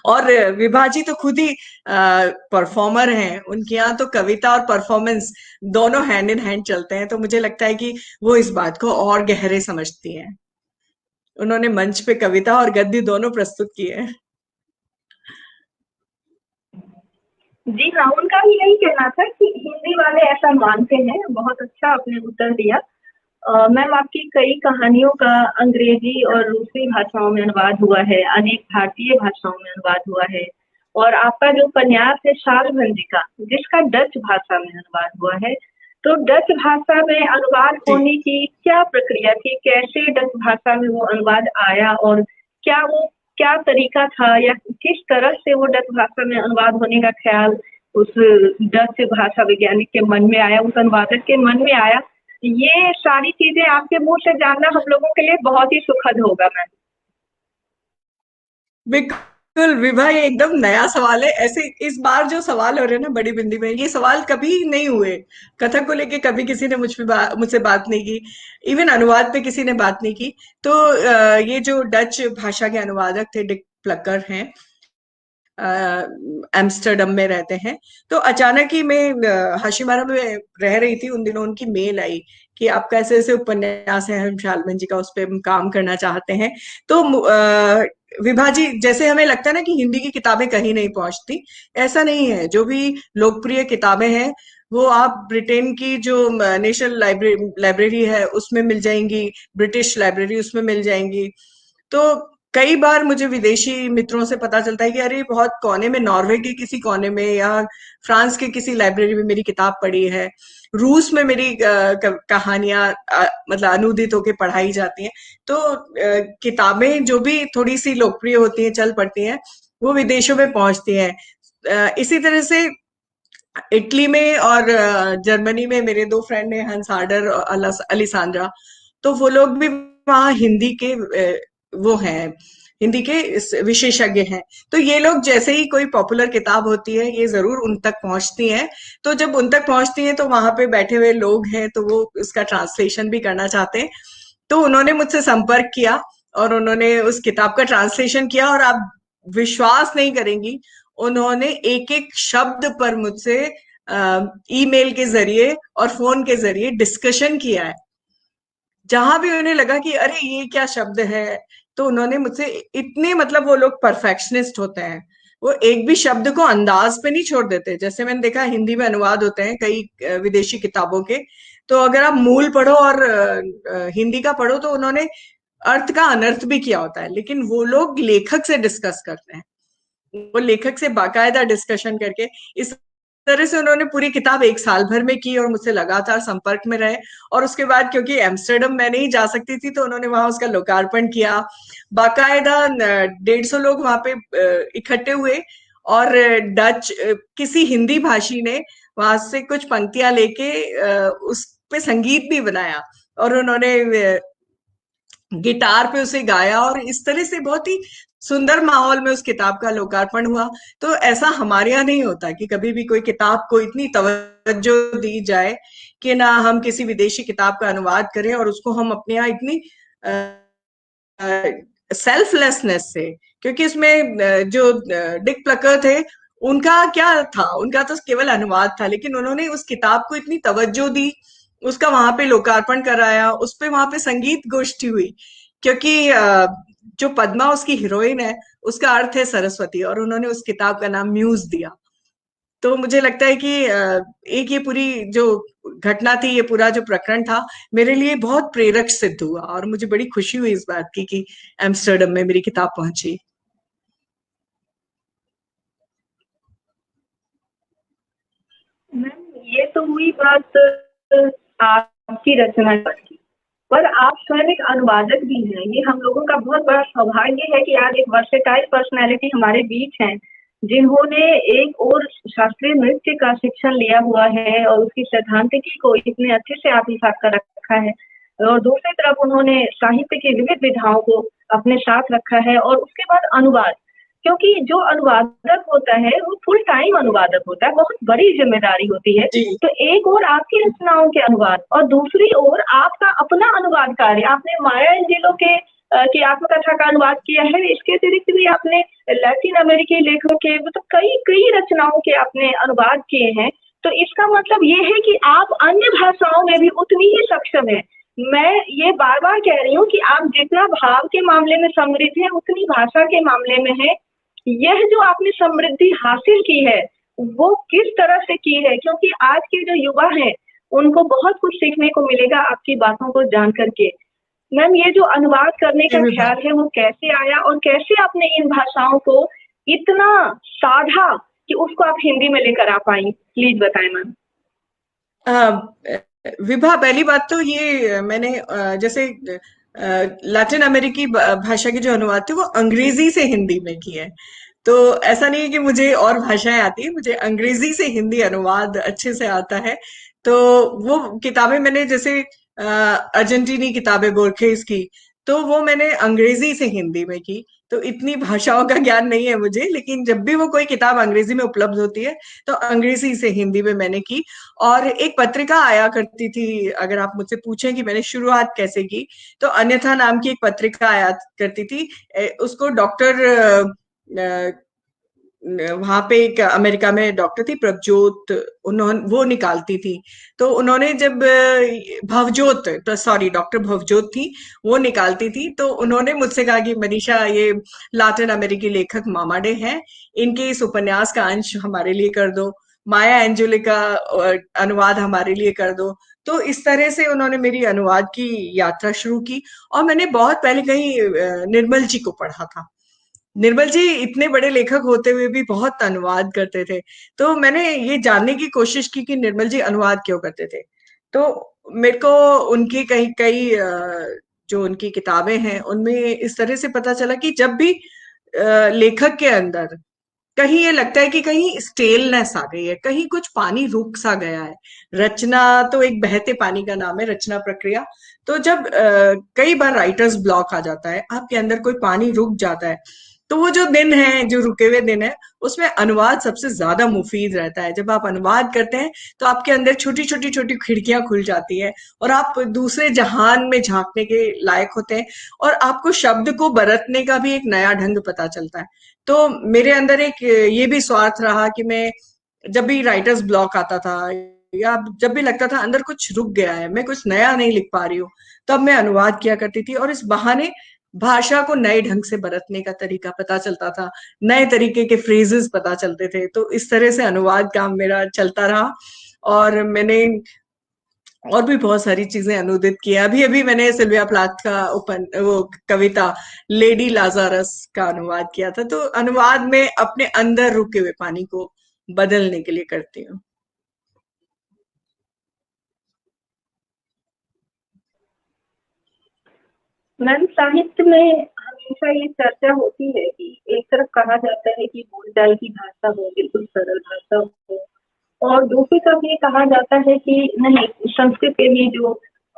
और विभाजी तो खुद ही परफॉर्मर हैं, उनके यहाँ तो कविता और परफॉर्मेंस दोनों हैंड इन हैंड चलते हैं। तो मुझे लगता है कि वो इस बात को और गहरे समझती हैं। उन्होंने मंच पे कविता और गद्य दोनों प्रस्तुत किए हैं। जी हाँ, उनका भी यही कहना था कि हिंदी वाले ऐसा मानते हैं। बहुत अच्छा आपने उत्तर दिया। मैम आपकी कई कहानियों का अंग्रेजी और रूसी भाषाओं में अनुवाद हुआ है, अनेक भारतीय भाषाओं में अनुवाद हुआ है, और आपका जो उपन्यास है शालभंजी का, जिसका डच भाषा में अनुवाद हुआ है। तो डच भाषा में अनुवाद जी। होने की क्या प्रक्रिया थी? कैसे डच भाषा में वो अनुवाद आया, और क्या तरीका था, या किस तरह से वो डच भाषा में अनुवाद होने का ख्याल उस डच भाषा वैज्ञानिक के मन में आया, उस अनुवादक के मन में आया? ये सारी चीजें आपके मुंह से जानना हम लोगों के लिए बहुत ही सुखद होगा मैम। बिल्कुल विभा, ये एकदम नया सवाल है। ऐसे इस बार जो सवाल हो रहे हैं ना बड़ी बिंदी में, ये सवाल कभी नहीं हुए। कथक को लेके कभी किसी ने मुझसे बात नहीं की। इवन अनुवाद पे किसी ने बात नहीं की। तो ये जो डच भाषा के अनुवादक थे, डिक प्लकर हैं, एम्स्टर्डम में रहते हैं। तो अचानक ही मैं हाशिमारा में रह रही थी, उन दिनों उनकी मेल आई कि आपका ऐसे ऐसे उपन्यास है, हम शालमन जी का उस पर काम करना चाहते हैं। तो विभाजी, जैसे हमें लगता है ना कि हिंदी की किताबें कहीं नहीं पहुंचती, ऐसा नहीं है। जो भी लोकप्रिय किताबें हैं वो आप ब्रिटेन की जो नेशनल लाइब्रेरी है उसमें मिल जाएंगी, ब्रिटिश लाइब्रेरी उसमें मिल जाएंगी। तो कई बार मुझे विदेशी मित्रों से पता चलता है कि अरे बहुत कोने में, नॉर्वे के किसी कोने में या फ्रांस के किसी लाइब्रेरी में मेरी किताब पड़ी है, रूस में मेरी कहानियां मतलब अनुदित होके पढ़ाई जाती हैं। तो किताबें जो भी थोड़ी सी लोकप्रिय होती हैं, चल पड़ती हैं, वो विदेशों में पहुंचती हैं। इसी तरह से इटली में और जर्मनी में मेरे दो फ्रेंड हैं, हंस हार्डर और अलिसांड्रा। तो वो लोग भी वहाँ हिंदी के वो हैं, हिंदी के विशेषज्ञ हैं। तो ये लोग जैसे ही कोई पॉपुलर किताब होती है, ये जरूर उन तक पहुंचती हैं। तो जब उन तक पहुंचती हैं तो वहां पे बैठे हुए लोग हैं, तो वो उसका ट्रांसलेशन भी करना चाहते हैं। तो उन्होंने मुझसे संपर्क किया और उन्होंने उस किताब का ट्रांसलेशन किया, और आप विश्वास नहीं करेंगी, उन्होंने एक एक शब्द पर मुझसे ईमेल के जरिए और फोन के जरिए डिस्कशन किया है। जहां भी उन्हें लगा कि अरे ये क्या शब्द है, तो उन्होंने मुझसे इतने, मतलब वो लोग परफेक्शनिस्ट होते हैं, वो एक भी शब्द को अंदाज पे नहीं छोड़ देते। जैसे मैंने देखा हिंदी में अनुवाद होते हैं कई विदेशी किताबों के, तो अगर आप मूल पढ़ो और हिंदी का पढ़ो तो उन्होंने अर्थ का अनर्थ भी किया होता है, लेकिन वो लोग लेखक से डिस्कस करते हैं, वो लेखक से बाकायदा डिस्कशन करके। इस तरह से उन्होंने पूरी किताब एक साल भर में की और मुझसे लगातार संपर्क में रहे। और उसके बाद क्योंकि एम्स्टर्डम मैं नहीं जा सकती थी, तो उन्होंने वहां उसका लोकार्पण किया। बाकायदा 150 लोग वहां पे इकट्ठे हुए, और डच किसी हिंदी भाषी ने वहां से कुछ पंक्तियां लेके उस पे संगीत भी बनाया, और उन्होंने गिटार पे उसे गाया, और इस तरह से बहुत ही सुंदर माहौल में उस किताब का लोकार्पण हुआ। तो ऐसा हमारे यहाँ नहीं होता कि कभी भी कोई किताब को इतनी तवज्जो दी जाए कि ना हम किसी विदेशी किताब का अनुवाद करें और उसको हम अपने यहाँ इतनी सेल्फलेसनेस से, क्योंकि इसमें जो डिक प्लकर थे, उनका क्या था, उनका तो केवल अनुवाद था, लेकिन उन्होंने उस किताब को इतनी तवज्जो दी, उसका वहां पे लोकार्पण कराया, उस पे वहां पे संगीत गोष्ठी हुई। क्योंकि जो पद्मा उसकी हीरोइन है, उसका अर्थ है सरस्वती, और उन्होंने उस किताब का नाम म्यूज दिया। तो मुझे लगता है कि एक ये पूरी जो घटना थी, ये पूरा जो प्रकरण था, मेरे लिए बहुत प्रेरक सिद्ध हुआ, और मुझे बड़ी खुशी हुई इस बात की कि एम्स्टर्डम में मेरी किताब पहुंची। मैम ये तो हुई बात आपकी रचना की, पर आप स्वयं एक अनुवादक भी हैं। ये हम लोगों का बहुत बड़ा सौभाग्य है कि आज एक वर्सेटाइल पर्सनैलिटी हमारे बीच हैं, जिन्होंने एक और शास्त्रीय नृत्य का शिक्षण लिया हुआ है और उसकी सैद्धांतिकी को इतने अच्छे से आत्मसात कर रखा है, और दूसरी तरफ उन्होंने साहित्य की विविध विधाओं को अपने साथ रखा है, और उसके बाद अनुवाद। क्योंकि जो अनुवादक होता है वो फुल टाइम अनुवादक होता है, बहुत बड़ी जिम्मेदारी होती है। जी। तो एक और आपकी रचनाओं के अनुवाद और दूसरी ओर आपका अपना अनुवाद कार्य, आपने माया एंजेलो के की आत्मकथा का अनुवाद किया है। इसके अतिरिक्त भी आपने लैटिन अमेरिकी लेखकों के मतलब कई कई रचनाओं के आपने अनुवाद किए हैं। तो इसका मतलब ये है कि आप अन्य भाषाओं में भी उतनी ही सक्षम है। मैं ये बार बार कह रही हूँ कि आप जितना भाव के मामले में समृद्ध है, उतनी भाषा के मामले में है। यह जो आपने समृद्धि हासिल की है वो किस तरह से की है, क्योंकि आज के जो युवा हैं उनको बहुत कुछ सीखने को मिलेगा आपकी बातों को जान करके। मैम ये जो अनुवाद करने का ख्याल है वो कैसे आया, और कैसे आपने इन भाषाओं को इतना साधा कि उसको आप हिंदी में लेकर आ पाई, प्लीज बताएं मैम। विभा, पहली बात तो ये मैंने जैसे लैटिन अमेरिकी भाषा के जो अनुवाद थे वो अंग्रेजी से हिंदी में किए हैं। तो ऐसा नहीं है कि मुझे और भाषाएं आती है, मुझे अंग्रेजी से हिंदी अनुवाद अच्छे से आता है। तो वो किताबें मैंने जैसे अर्जेंटीनी किताबें बोर्खेस की, तो वो मैंने अंग्रेजी से हिंदी में की। तो इतनी भाषाओं का ज्ञान नहीं है मुझे, लेकिन जब भी वो कोई किताब अंग्रेजी में उपलब्ध होती है तो अंग्रेजी से हिंदी में मैंने की। और एक पत्रिका आया करती थी, अगर आप मुझसे पूछें कि मैंने शुरुआत कैसे की, तो अन्यथा नाम की एक पत्रिका आया करती थी। उसको डॉक्टर वहां पे एक अमेरिका में डॉक्टर थी प्रभजोत, उन्होंने वो निकालती थी। तो उन्होंने जब भवजोत, सॉरी डॉक्टर भवजोत थी, वो निकालती थी। तो उन्होंने मुझसे कहा कि मनीषा, ये लातिन अमेरिकी लेखक मामाडे हैं, इनके इस उपन्यास का अंश हमारे लिए कर दो, माया एंजेलो का अनुवाद हमारे लिए कर दो। तो इस तरह से उन्होंने मेरी अनुवाद की यात्रा शुरू की। और मैंने बहुत पहले कहीं निर्मल जी को पढ़ा था। निर्मल जी इतने बड़े लेखक होते हुए भी बहुत अनुवाद करते थे। तो मैंने ये जानने की कोशिश की कि निर्मल जी अनुवाद क्यों करते थे। तो मेरे को उनकी कई कई जो उनकी किताबें हैं उनमें इस तरह से पता चला कि जब भी लेखक के अंदर कहीं ये लगता है कि कहीं स्टेलनेस आ गई है, कहीं कुछ पानी रुक सा गया है। रचना तो एक बहते पानी का नाम है, रचना प्रक्रिया। तो जब कई बार राइटर्स ब्लॉक आ जाता है, आपके अंदर कोई पानी रुक जाता है, तो वो जो दिन है, जो रुके हुए दिन है, उसमें अनुवाद सबसे ज्यादा मुफीद रहता है। जब आप अनुवाद करते हैं तो आपके अंदर छोटी छोटी छोटी खिड़कियां खुल जाती है और आप दूसरे जहान में झांकने के लायक होते हैं, और आपको शब्द को बरतने का भी एक नया ढंग पता चलता है। तो मेरे अंदर एक ये भी स्वार्थ रहा कि मैं जब भी राइटर्स ब्लॉक आता था, या जब भी लगता था अंदर कुछ रुक गया है, मैं कुछ नया नहीं लिख पा रही हूँ, तब मैं अनुवाद किया करती थी। और इस बहाने भाषा को नए ढंग से बरतने का तरीका पता चलता था, नए तरीके के फ्रेजेस पता चलते थे। तो इस तरह से अनुवाद काम मेरा चलता रहा। और मैंने और भी बहुत सारी चीजें अनुदित की हैं। अभी अभी मैंने सिल्विया प्लाथ का वो कविता लेडी लाजारस का अनुवाद किया था। तो अनुवाद में अपने अंदर रुके हुए पानी को बदलने के लिए करती हूँ। मैम, साहित्य में हमेशा ये चर्चा होती है कि एक तरफ कहा जाता है कि बोलचाल की भाषा हो, बिल्कुल सरल भाषा हो, और दूसरी तरफ ये कहा जाता है कि नहीं, संस्कृत के भी जो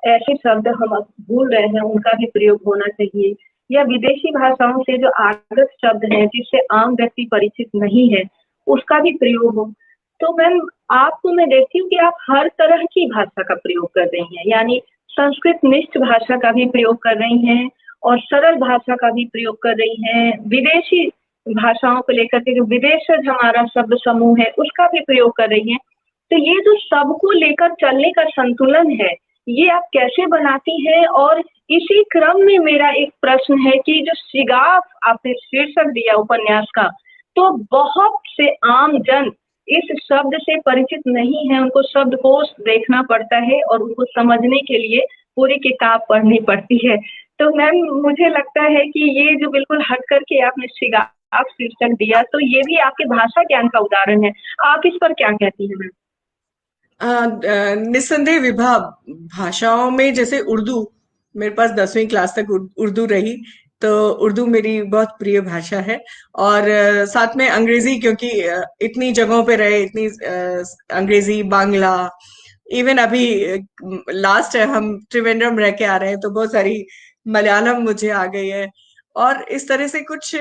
ऐसे शब्द हम अब भूल रहे हैं उनका भी प्रयोग होना चाहिए, या विदेशी भाषाओं से जो आगत शब्द हैं जिससे आम व्यक्ति परिचित नहीं है उसका भी प्रयोग हो। तो मैम, आपको मैं देखती हूँ कि आप हर तरह की भाषा का प्रयोग कर रही हैं, यानी संस्कृत निष्ठ भाषा का भी प्रयोग कर रही हैं और सरल भाषा का भी प्रयोग कर रही हैं, विदेशी भाषाओं को लेकर के जो विदेशज हमारा शब्द समूह है उसका भी प्रयोग कर रही हैं। तो ये जो सबको लेकर चलने का संतुलन है, ये आप कैसे बनाती हैं? और इसी क्रम में मेरा एक प्रश्न है कि जो शिगाफ आपने शीर्षक दिया उपन्यास का, तो बहुत से आम जन इस शब्द से परिचित नहीं है, उनको शब्दकोश देखना पड़ता है और उनको समझने के लिए पूरी किताब पढ़नी पड़ती है। तो मैम, मुझे लगता है कि ये जो बिल्कुल हट करके आपने शिगाफ शीर्षक दिया, तो ये भी आपके भाषा ज्ञान का उदाहरण है। आप इस पर क्या कहती हैं मैम? निस्संदेह विभा भाषाओं में जैसे उर्दू, मेरे पास 10वीं क्लास तक उर्दू रही, तो उर्दू मेरी बहुत प्रिय भाषा है। और साथ में अंग्रेजी, क्योंकि इतनी जगहों पे रहे, इतनी अंग्रेजी, बांग्ला, इवन अभी लास्ट हम त्रिवेंद्रम रह के आ रहे हैं तो बहुत सारी मलयालम मुझे आ गई है। और इस तरह से कुछ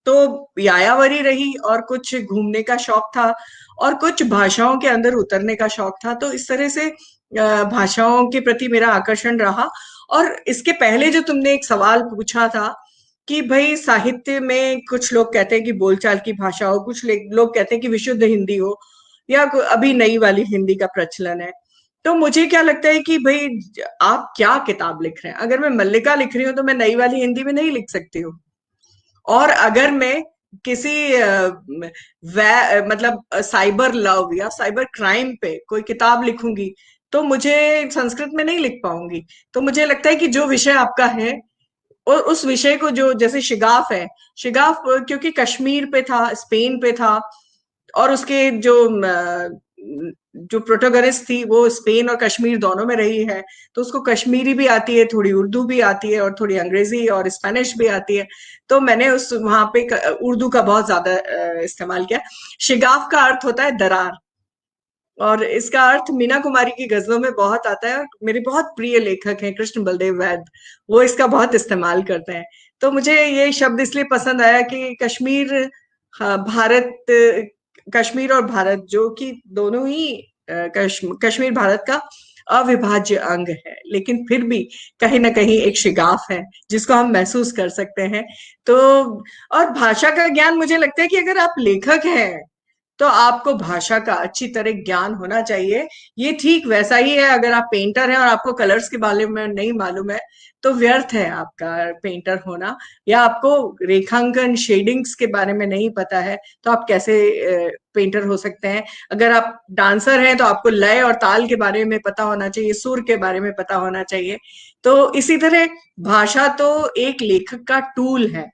तो यायावरी रही, और कुछ घूमने का शौक था, और कुछ भाषाओं के अंदर उतरने का शौक था। तो इस तरह से भाषाओं के प्रति मेरा आकर्षण रहा। और इसके पहले जो तुमने एक सवाल पूछा था कि भाई साहित्य में कुछ लोग कहते हैं कि बोलचाल की भाषा हो, कुछ लोग कहते हैं कि विशुद्ध हिंदी हो, या अभी नई वाली हिंदी का प्रचलन है। तो मुझे क्या लगता है कि भाई आप क्या किताब लिख रहे हैं। अगर मैं मल्लिका लिख रही हूँ तो मैं नई वाली हिंदी में नहीं लिख सकती हूँ। और अगर मैं किसी मतलब साइबर लव या साइबर क्राइम पे कोई किताब लिखूंगी तो मुझे संस्कृत में नहीं लिख पाऊंगी। तो मुझे लगता है कि जो विषय आपका है, और उस विषय को, जो जैसे शिगाफ है, शिगाफ क्योंकि कश्मीर पे था, स्पेन पे था, और उसके जो प्रोटोगनिस्ट थी वो स्पेन और कश्मीर दोनों में रही है, तो उसको कश्मीरी भी आती है, थोड़ी उर्दू भी आती है, और थोड़ी अंग्रेजी और स्पेनिश भी आती है। तो मैंने उस वहां पे उर्दू का बहुत ज्यादा इस्तेमाल किया। शिगाफ का अर्थ होता है दरार, और इसका अर्थ मीना कुमारी की गजलों में बहुत आता है, और मेरे बहुत प्रिय लेखक हैं कृष्ण बलदेव वैद, वो इसका बहुत इस्तेमाल करते हैं। तो मुझे ये शब्द इसलिए पसंद आया कि कश्मीर, हाँ, कश्मीर और भारत, जो कि दोनों ही कश्मीर भारत का अविभाज्य अंग है, लेकिन फिर भी कहीं ना कहीं एक शिगाफ है जिसको हम महसूस कर सकते हैं। तो और भाषा का ज्ञान, मुझे लगता है कि अगर आप लेखक हैं तो आपको भाषा का अच्छी तरह ज्ञान होना चाहिए। ये ठीक वैसा ही है अगर आप पेंटर हैं और आपको कलर्स के बारे में नहीं मालूम है तो व्यर्थ है आपका पेंटर होना। या आपको रेखांकन शेडिंग्स के बारे में नहीं पता है तो आप कैसे पेंटर हो सकते हैं। अगर आप डांसर हैं तो आपको लय और ताल के बारे में पता होना चाहिए, सुर के बारे में पता होना चाहिए। तो इसी तरह भाषा तो एक लेखक का टूल है,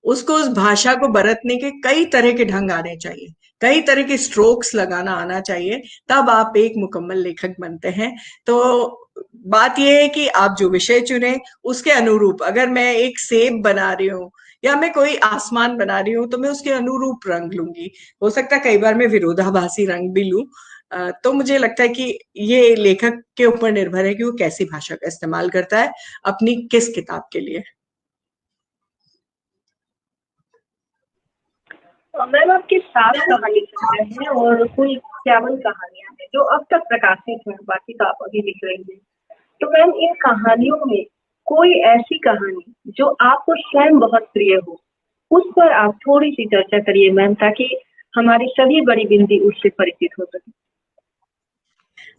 उसको उस भाषा को बरतने के कई तरह के ढंग आने चाहिए, कई तरह के स्ट्रोक्स लगाना आना चाहिए, तब आप एक मुकम्मल लेखक बनते हैं। तो बात यह है कि आप जो विषय चुने उसके अनुरूप, अगर मैं एक सेब बना रही हूँ या मैं कोई आसमान बना रही हूँ तो मैं उसके अनुरूप रंग लूंगी। हो सकता है कई बार मैं विरोधाभासी रंग भी लूं। तो मुझे लगता है कि ये लेखक के ऊपर निर्भर है कि वो कैसी भाषा का इस्तेमाल करता है अपनी किस किताब के लिए। मैम आपकी 7 कहानी संग्रह हैं और कुल 51 कहानियां हैं जो अब तक प्रकाशित हैं, बाकी तो आप अभी लिख रही हैं। तो मैम इन कहानियों में कोई ऐसी कहानी जो आपको स्वयं बहुत प्रिय हो, उस पर आप थोड़ी सी चर्चा करिए मैम, ताकि हमारी सभी बड़ी बिंदी उससे परिचित हो सके।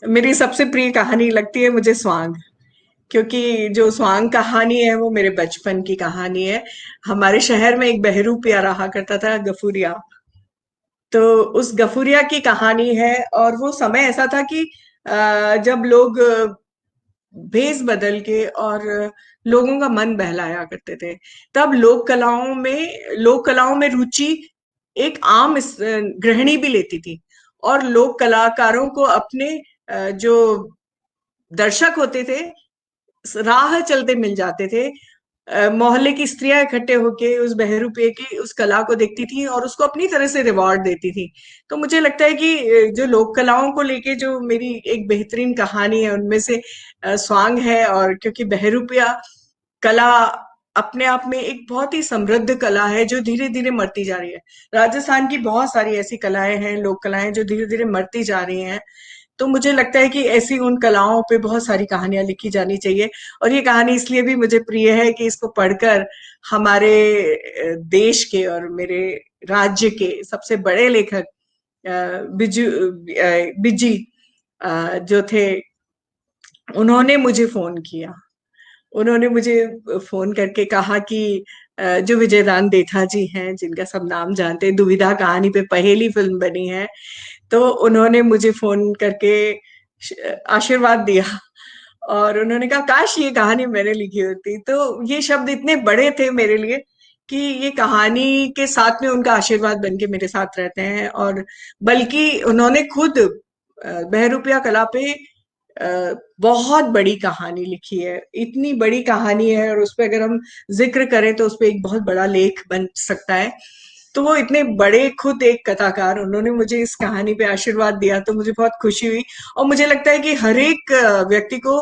मेरी सबसे प्रिय कहानी लगती है मुझे स्वांग, क्योंकि जो स्वांग कहानी है वो मेरे बचपन की कहानी है। हमारे शहर में एक बहरूपिया रहा करता था, गफूरिया। तो उस गफूरिया की कहानी है, और वो समय ऐसा था कि जब लोग भेष बदल के और लोगों का मन बहलाया करते थे। तब लोक कलाओं में रुचि एक आम गृहिणी भी लेती थी, और लोक कलाकारों को अपने जो दर्शक होते थे राह चलते मिल जाते थे। मोहल्ले की स्त्रियां इकट्ठे होके उस बहरूपे की उस कला को देखती थी और उसको अपनी तरह से रिवॉर्ड देती थी। तो मुझे लगता है कि जो लोक कलाओं को लेके जो मेरी एक बेहतरीन कहानी है उनमें से स्वांग है। और क्योंकि बहरूपिया कला अपने आप में एक बहुत ही समृद्ध कला है जो धीरे धीरे मरती जा रही है। राजस्थान की बहुत सारी ऐसी कलाएं हैं, लोक कलाएं, जो धीरे धीरे मरती जा रही हैं। तो मुझे लगता है कि ऐसी उन कलाओं पे बहुत सारी कहानियां लिखी जानी चाहिए। और ये कहानी इसलिए भी मुझे प्रिय है कि इसको पढ़कर हमारे देश के और मेरे राज्य के सबसे बड़े लेखक बिजी जो थे, उन्होंने मुझे फोन किया। उन्होंने मुझे फोन करके कहा कि जो विजयदान देथा जी हैं, जिनका सब नाम जानते हैं, दुविधा कहानी पे पहेली फिल्म बनी है, तो उन्होंने मुझे फोन करके आशीर्वाद दिया। और उन्होंने कहा काश ये कहानी मैंने लिखी होती। तो ये शब्द इतने बड़े थे मेरे लिए कि ये कहानी के साथ में उनका आशीर्वाद बन के मेरे साथ रहते हैं। और बल्कि उन्होंने खुद बहरूपिया कला पे बहुत बड़ी कहानी लिखी है, इतनी बड़ी कहानी है, और उस पर अगर हम जिक्र करें तो उस पर एक बहुत बड़ा लेख बन सकता है। तो वो इतने बड़े खुद एक कथाकार, उन्होंने मुझे इस कहानी पे आशीर्वाद दिया तो मुझे बहुत खुशी हुई। और मुझे लगता है कि हर एक व्यक्ति को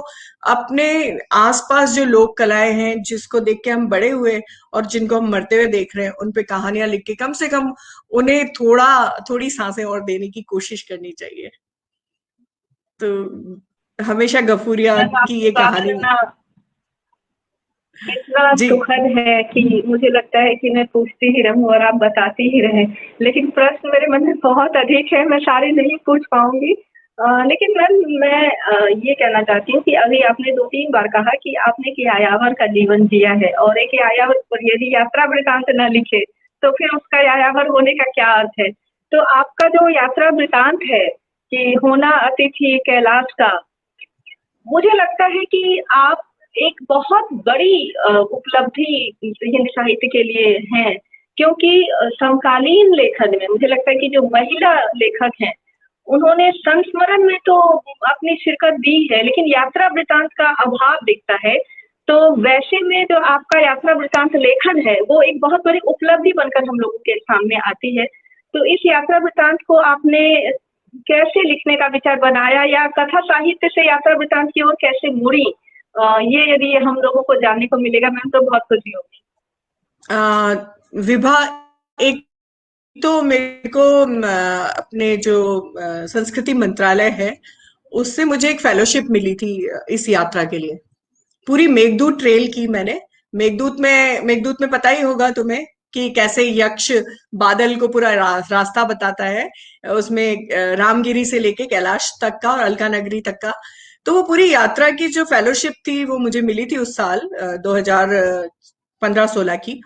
अपने आसपास जो लोक कलाएं हैं जिसको देख के हम बड़े हुए और जिनको हम मरते हुए देख रहे हैं, उन पे कहानियां लिख के कम से कम उन्हें थोड़ी सांसें और देने की कोशिश करनी चाहिए। तो हमेशा गफूरिया मैम की आपकी ये बात कहानी। करना इतना जी। सुखद है कि मुझे लगता है कि मैं पूछती ही रहूं और आप बताती ही रहें। लेकिन प्रश्न मेरे मन में बहुत अधिक है, मैं सारे नहीं पूछ पाऊंगी। लेकिन मैम मैं ये कहना चाहती हूँ कि अभी आपने 2-3 बार कहा कि आपने एक यायावर का जीवन जिया है, और एक यायावर पर यदि यात्रा वृतांत न लिखे तो फिर उसका यायावर होने का क्या अर्थ है। तो आपका जो यात्रा वृतांत है कि होना अतिथि कैलाश का, मुझे लगता है कि आप एक बहुत बड़ी उपलब्धि हिंदी साहित्य के लिए हैं, क्योंकि समकालीन लेखन में मुझे लगता है कि जो महिला लेखक हैं उन्होंने संस्मरण में तो अपनी शिरकत दी है, लेकिन यात्रा वृतांत का अभाव दिखता है। तो वैसे में जो आपका यात्रा वृतांत लेखन है वो एक बहुत बड़ी उपलब्धि बनकर हम लोगों के सामने आती है। तो इस यात्रा वृतांत को आपने कैसे लिखने का विचार बनाया, या कथा साहित्य से यात्रा वृतांत की ओर कैसे मुड़ी, ये यदि हम लोगों को जानने को मिलेगा मैम तो बहुत खुशी होगी। विभा, एक तो मेरे को अपने जो संस्कृति मंत्रालय है उससे मुझे एक फेलोशिप मिली थी इस यात्रा के लिए। पूरी मेघदूत ट्रेल की मैंने। मेघदूत में पता ही होगा तुम्हें, कि कैसे यक्ष बादल को पूरा रास्ता बताता है, उसमें रामगिरी से लेके कैलाश तक का और अलकानगरी तक का। तो वो पूरी यात्रा की जो फेलोशिप थी वो मुझे मिली थी उस साल 2015-16 की।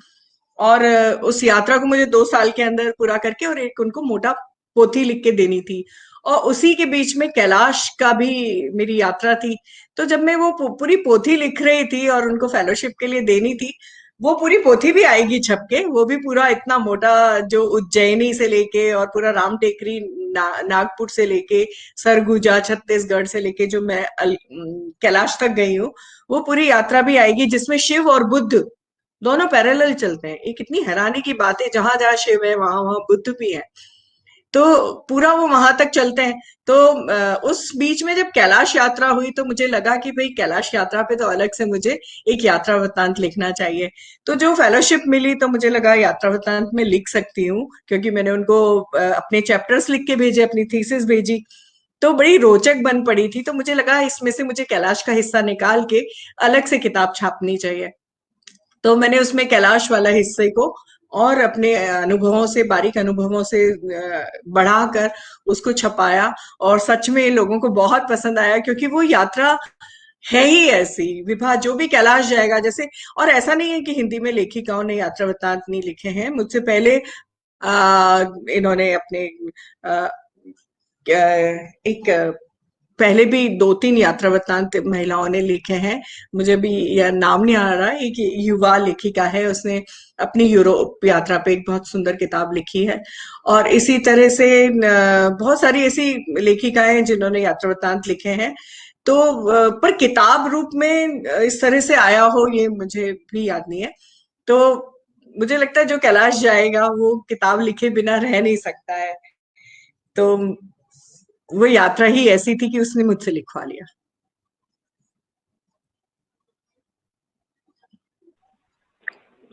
और उस यात्रा को मुझे 2 साल के अंदर पूरा करके और एक उनको मोटा पोथी लिख के देनी थी। और उसी के बीच में कैलाश का भी मेरी यात्रा थी। तो जब मैं वो पूरी पोथी लिख रही थी और उनको फेलोशिप के लिए देनी थी, वो पूरी पोथी भी आएगी छप के, वो भी पूरा इतना मोटा, जो उज्जैनी से लेके और पूरा राम टेकरी नागपुर से लेके सरगुजा छत्तीसगढ़ से लेके जो मैं कैलाश तक गई हूँ, वो पूरी यात्रा भी आएगी, जिसमें शिव और बुद्ध दोनों पैरेलल चलते हैं। ये कितनी हैरानी की बात है, जहां जहां शिव है वहां वहां बुद्ध भी है। तो पूरा वो वहां तक चलते हैं। तो उस बीच में जब कैलाश यात्रा हुई तो मुझे लगा कि भाई कैलाश यात्रा पे तो अलग से मुझे एक यात्रा वृत्तांत लिखना चाहिए। तो जो फेलोशिप मिली तो मुझे लगा यात्रा वृत्तांत में लिख सकती हूँ, क्योंकि मैंने उनको अपने चैप्टर्स लिख के भेजे, अपनी थीसिस भेजी, तो बड़ी रोचक बन पड़ी थी। तो मुझे लगा इसमें से मुझे कैलाश का हिस्सा निकाल के अलग से किताब छापनी चाहिए। तो मैंने उसमें कैलाश वाला हिस्से को और अपने अनुभवों से, बारीक अनुभवों से बढ़ाकर उसको छपाया। और सच में लोगों को बहुत पसंद आया, क्योंकि वो यात्रा है ही ऐसी। विभा जो भी कैलाश जाएगा जैसे, और ऐसा नहीं है कि हिंदी में लेखिकाओं ने यात्रा वृत्तांत नहीं लिखे हैं। मुझसे पहले इन्होंने अपने आ, एक पहले भी 2-3 यात्रा वृत्तांत महिलाओं ने लिखे हैं। मुझे भी यह नाम नहीं आ रहा। एक युवा लेखिका है, उसने अपनी यूरोप यात्रा पे एक बहुत सुंदर किताब लिखी है। और इसी तरह से बहुत सारी ऐसी लेखिकाएं हैं जिन्होंने यात्रा वृत्तांत लिखे हैं। तो पर किताब रूप में इस तरह से आया हो ये मुझे भी याद नहीं है। तो मुझे लगता है जो कैलाश जाएगा वो किताब लिखे बिना रह नहीं सकता है। तो वो यात्रा ही ऐसी थी कि उसने मुझसे लिखवा लिया।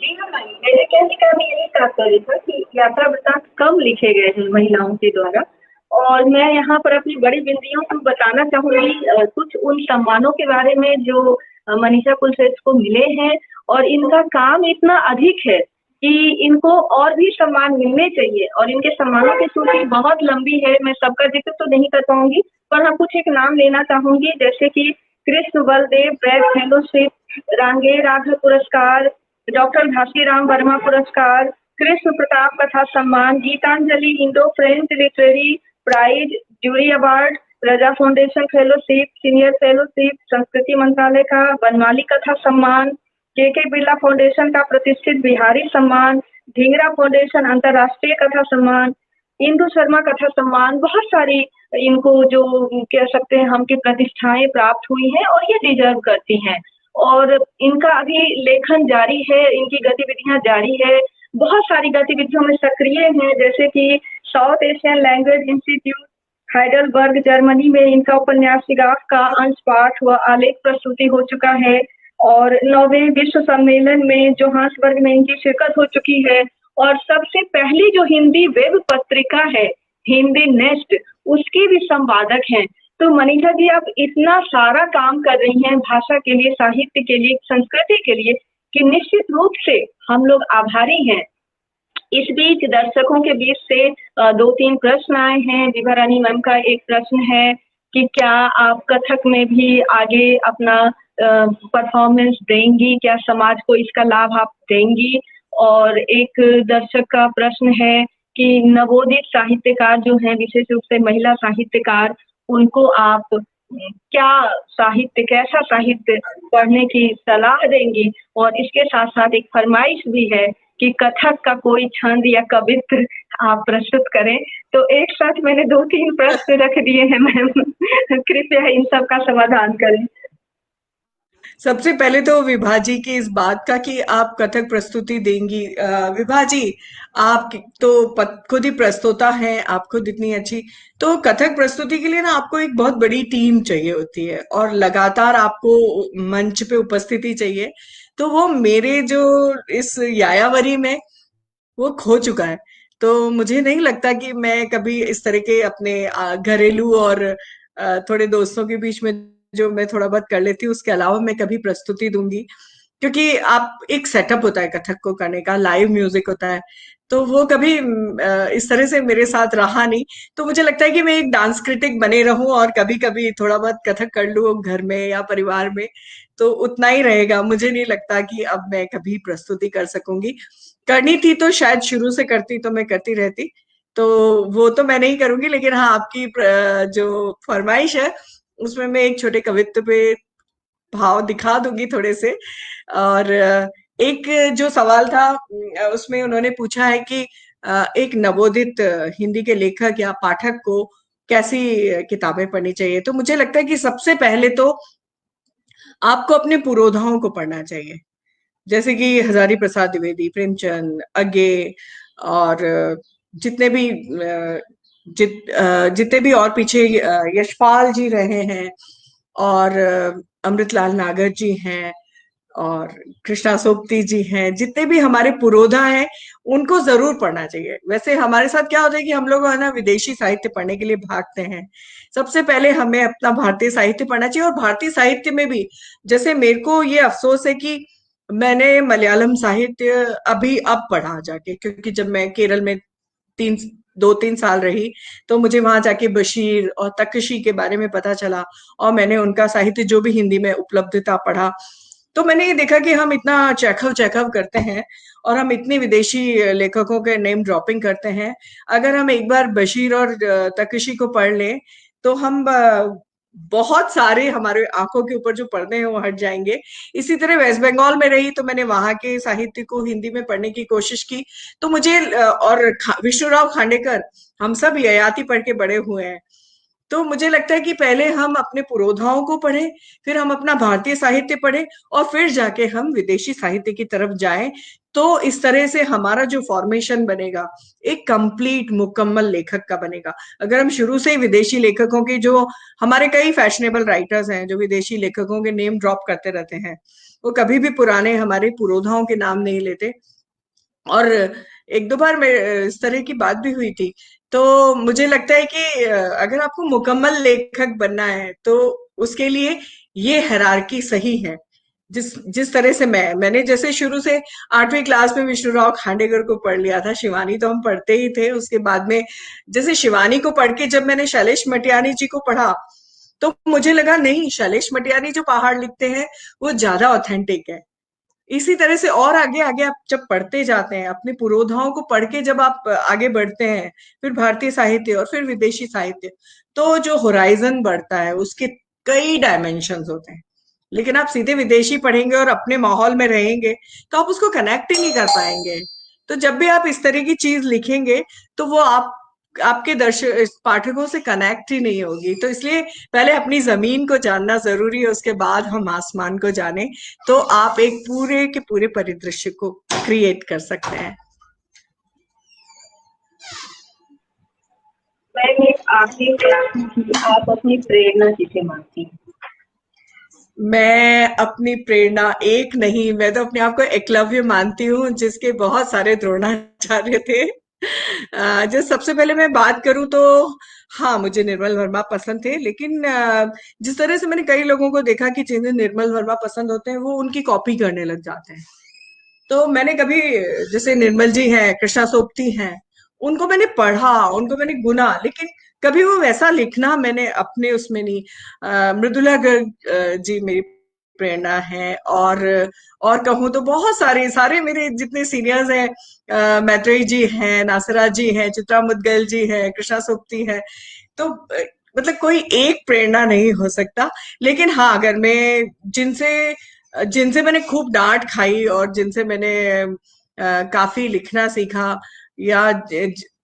जी हाँ मैम, मेरे कहने का भी यही तात्पर्य था कि यात्रा वृत्तांत कम लिखे गए हैं महिलाओं के द्वारा। और मैं यहाँ पर अपनी बड़ी बिंदियों को बताना चाहूंगी कुछ उन सम्मानों के बारे में जो मनीषा कुलश्रेष्ठ को मिले हैं। और इनका काम इतना अधिक है कि इनको और भी सम्मान मिलने चाहिए। और इनके सम्मानों की सूची बहुत लंबी है, मैं सबका जिक्र तो नहीं कर पाऊंगी, पर हाँ कुछ एक नाम लेना चाहूंगी, जैसे कि कृष्ण बलदेव ब्रैक फेलोशिप, रांगे राघव पुरस्कार, डॉक्टर घासीराम वर्मा पुरस्कार, Krishna Pratap Katha Samman, Gitanjali Indo French literary prize, jury award, Praja foundation fellowship, senior fellowship, संस्कृति मंत्रालय का बनमाली कथा सम्मान, के बिरला फाउंडेशन का प्रतिष्ठित बिहारी सम्मान, ढींगरा फाउंडेशन अंतर्राष्ट्रीय कथा सम्मान, इंदु शर्मा कथा सम्मान, बहुत सारी इनको जो कह सकते हैं हम की प्रतिष्ठाएं प्राप्त हुई हैं और ये डिजर्व करती हैं। और इनका अभी लेखन जारी है, इनकी गतिविधियां जारी है, बहुत सारी गतिविधियों में सक्रिय हैं, जैसे कि south Asian language institute Heidelberg Germany में इनका उपन्यास सिगाफ का अंश पाठ व आलेख प्रस्तुति हो चुका है। और 9वें विश्व सम्मेलन में जोहान्सबर्ग में इनकी शिरकत हो चुकी है। और सबसे पहली जो हिंदी वेब पत्रिका है हिंदी नेस्ट, उसकी भी संपादक हैं। तो मनीषा जी आप इतना सारा काम कर रही हैं भाषा के लिए, साहित्य के लिए, संस्कृति के लिए, कि निश्चित रूप से हम लोग आभारी हैं। इस बीच दर्शकों के बीच से 2-3 प्रश्न आए हैं। विभा रानी मैम का एक प्रश्न है कि क्या आप कथक में भी आगे अपना परफॉर्मेंस देंगी, क्या समाज को इसका लाभ आप देंगी। और एक दर्शक का प्रश्न है कि नवोदित साहित्यकार जो हैं, विशेष रूप से महिला साहित्यकार, उनको आप क्या साहित्य, कैसा साहित्य पढ़ने की सलाह देंगी। और इसके साथ साथ एक फरमाइश भी है कि कथक का कोई छंद या कवित्र आप प्रस्तुत करें। तो एक साथ मैंने 2-3 प्रश्न रख दिए हैं मैम, कृपया इन सब का समाधान करें। सबसे पहले तो विभा जी की इस बात का कि आप कथक प्रस्तुति देंगी, विभा जी आप तो खुद ही प्रस्तोता हैं, आप खुद इतनी अच्छी, तो कथक प्रस्तुति के लिए ना आपको एक बहुत बड़ी टीम चाहिए होती है और लगातार आपको मंच पे उपस्थिति चाहिए। तो वो मेरे जो इस यायावरी में वो खो चुका है। तो मुझे नहीं लगता कि मैं कभी इस तरह के अपने घरेलू और थोड़े दोस्तों के बीच में जो मैं थोड़ा बहुत कर लेती हूँ, उसके अलावा मैं कभी प्रस्तुति दूंगी। क्योंकि आप एक सेटअप होता है कथक को करने का, लाइव म्यूजिक होता है, तो वो कभी इस तरह से मेरे साथ रहा नहीं। तो मुझे लगता है कि मैं एक डांस क्रिटिक बने रहूं और कभी कभी थोड़ा बहुत कथक कर लूं घर में या परिवार में, तो उतना ही रहेगा। मुझे नहीं लगता कि अब मैं कभी प्रस्तुति कर सकूंगी। करनी थी तो शायद शुरू से करती तो मैं करती रहती, तो वो तो मैं नहीं करूंगी। लेकिन हाँ, आपकी जो फरमाइश है उसमें मैं एक छोटे कवित्व पे भाव दिखा दूंगी थोड़े से। और एक जो सवाल था उसमें उन्होंने पूछा है कि एक नवोदित हिंदी के लेखक या पाठक को कैसी किताबें पढ़नी चाहिए। तो मुझे लगता है कि सबसे पहले तो आपको अपने पुरोधाओं को पढ़ना चाहिए, जैसे कि हजारी प्रसाद द्विवेदी, प्रेमचंद, अज्ञे, और जितने भी जितने भी और पीछे यशपाल जी रहे हैं, और अमृतलाल नागर जी हैं, और कृष्णा सोपती जी हैं, जितने भी हमारे पुरोधा हैं उनको जरूर पढ़ना चाहिए। वैसे हमारे साथ क्या होता है कि हम लोग है ना विदेशी साहित्य पढ़ने के लिए भागते हैं। सबसे पहले हमें अपना भारतीय साहित्य पढ़ना चाहिए। और भारतीय साहित्य में भी, जैसे मेरे को ये अफसोस है कि मैंने मलयालम साहित्य अभी अब पढ़ा जाके, क्योंकि जब मैं केरल में तीन 2-3 साल रही तो मुझे वहां जाके बशीर और तकशी के बारे में पता चला, और मैंने उनका साहित्य जो भी हिंदी में उपलब्ध था पढ़ा। तो मैंने ये देखा कि हम इतना चेखव चेखव करते हैं और हम इतने विदेशी लेखकों के नेम ड्रॉपिंग करते हैं। अगर हम एक बार बशीर और तकशी को पढ़ लें तो हम बहुत सारे हमारे आंखों के ऊपर जो पर्दे हैं वो हट जाएंगे। इसी तरह वेस्ट बंगाल में रही तो मैंने वहां के साहित्य को हिंदी में पढ़ने की कोशिश की। तो मुझे और विष्णुराव खांडेकर, हम सब ययाति पढ़ के बड़े हुए हैं। तो मुझे लगता है कि पहले हम अपने पुरोधाओं को पढ़ें, फिर हम अपना भारतीय साहित्य पढ़ें, और फिर जाके हम विदेशी साहित्य की तरफ जाएं। तो इस तरह से हमारा जो फॉर्मेशन बनेगा एक कंप्लीट मुकम्मल लेखक का बनेगा। अगर हम शुरू से ही विदेशी लेखकों के, जो हमारे कई फैशनेबल राइटर्स हैं जो विदेशी लेखकों के नेम ड्रॉप करते रहते हैं, वो कभी भी पुराने हमारे पुरोधाओं के नाम नहीं लेते। और एक दो बार इस तरह की बात भी हुई थी। तो मुझे लगता है कि अगर आपको मुकम्मल लेखक बनना है तो उसके लिए ये हायरार्की सही है। जिस जिस तरह से मैंने जैसे शुरू से 8वीं क्लास में विष्णुराव खांडेकर को पढ़ लिया था, शिवानी तो हम पढ़ते ही थे। उसके बाद में जैसे शिवानी को पढ़ के जब मैंने शैलेश मटियानी जी को पढ़ा, तो मुझे लगा नहीं, शैलेश मटियानी जो पहाड़ लिखते हैं वो ज्यादा ऑथेंटिक है। इसी तरह से और आगे आगे आप जब पढ़ते जाते हैं, अपने पुरोधाओं को पढ़ के जब आप आगे बढ़ते हैं, फिर भारतीय साहित्य और फिर विदेशी साहित्य, तो जो होराइजन बढ़ता है उसके कई डायमेंशंस होते हैं। लेकिन आप सीधे विदेशी पढ़ेंगे और अपने माहौल में रहेंगे तो आप उसको कनेक्ट ही नहीं कर पाएंगे। तो जब भी आप इस तरह की चीज लिखेंगे तो वो आपके दर्शक पाठकों से कनेक्ट ही नहीं होगी। तो इसलिए पहले अपनी जमीन को जानना जरूरी है, उसके बाद हम आसमान को जाने, तो आप एक पूरे के पूरे परिदृश्य को क्रिएट कर सकते हैं। मैंने एक आखिरी प्रश्न की, आप अपनी प्रेरणा किसे मानती हैं? मैं अपनी प्रेरणा एक नहीं, मैं तो अपने आप को एकलव्य मानती हूँ, जिसके बहुत सारे द्रोणाचार्य थे। जो सबसे पहले मैं बात करूं तो हाँ, मुझे निर्मल वर्मा पसंद थे। लेकिन जिस तरह से मैंने कई लोगों को देखा कि जिन्हें निर्मल वर्मा पसंद होते हैं वो उनकी कॉपी करने लग जाते हैं। तो मैंने कभी, जैसे निर्मल जी हैं, कृष्णा सोपती हैं, उनको मैंने पढ़ा, उनको मैंने गुना, लेकिन कभी वो वैसा लिखना मैंने अपने उसमें नहीं। मृदुला गर्ग जी मेरी प्रेरणा है। और कहूँ तो बहुत सारे सारे मेरे जितने सीनियर्स हैं, मैत्रेयी जी हैं, नासिरा जी हैं, चित्रा मुदगल जी हैं, कृष्णा सोपती है। तो मतलब कोई एक प्रेरणा नहीं हो सकता। लेकिन हाँ, अगर मैं जिनसे जिनसे मैंने खूब डांट खाई और जिनसे मैंने काफी लिखना सीखा, या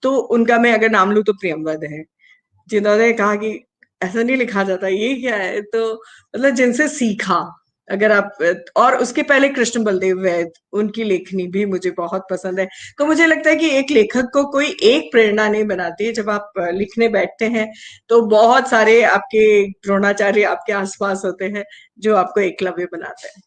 तो उनका मैं अगर नाम लूं तो प्रियमवद है, जिन्होंने कहा कि ऐसा नहीं लिखा जाता, ये क्या है। तो मतलब जिनसे सीखा, अगर आप, और उसके पहले कृष्ण बलदेव वैद, उनकी लेखनी भी मुझे बहुत पसंद है। तो मुझे लगता है कि एक लेखक को कोई एक प्रेरणा नहीं बनाती है। जब आप लिखने बैठते हैं तो बहुत सारे आपके द्रोणाचार्य आपके आसपास होते हैं जो आपको एकलव्य बनाते हैं।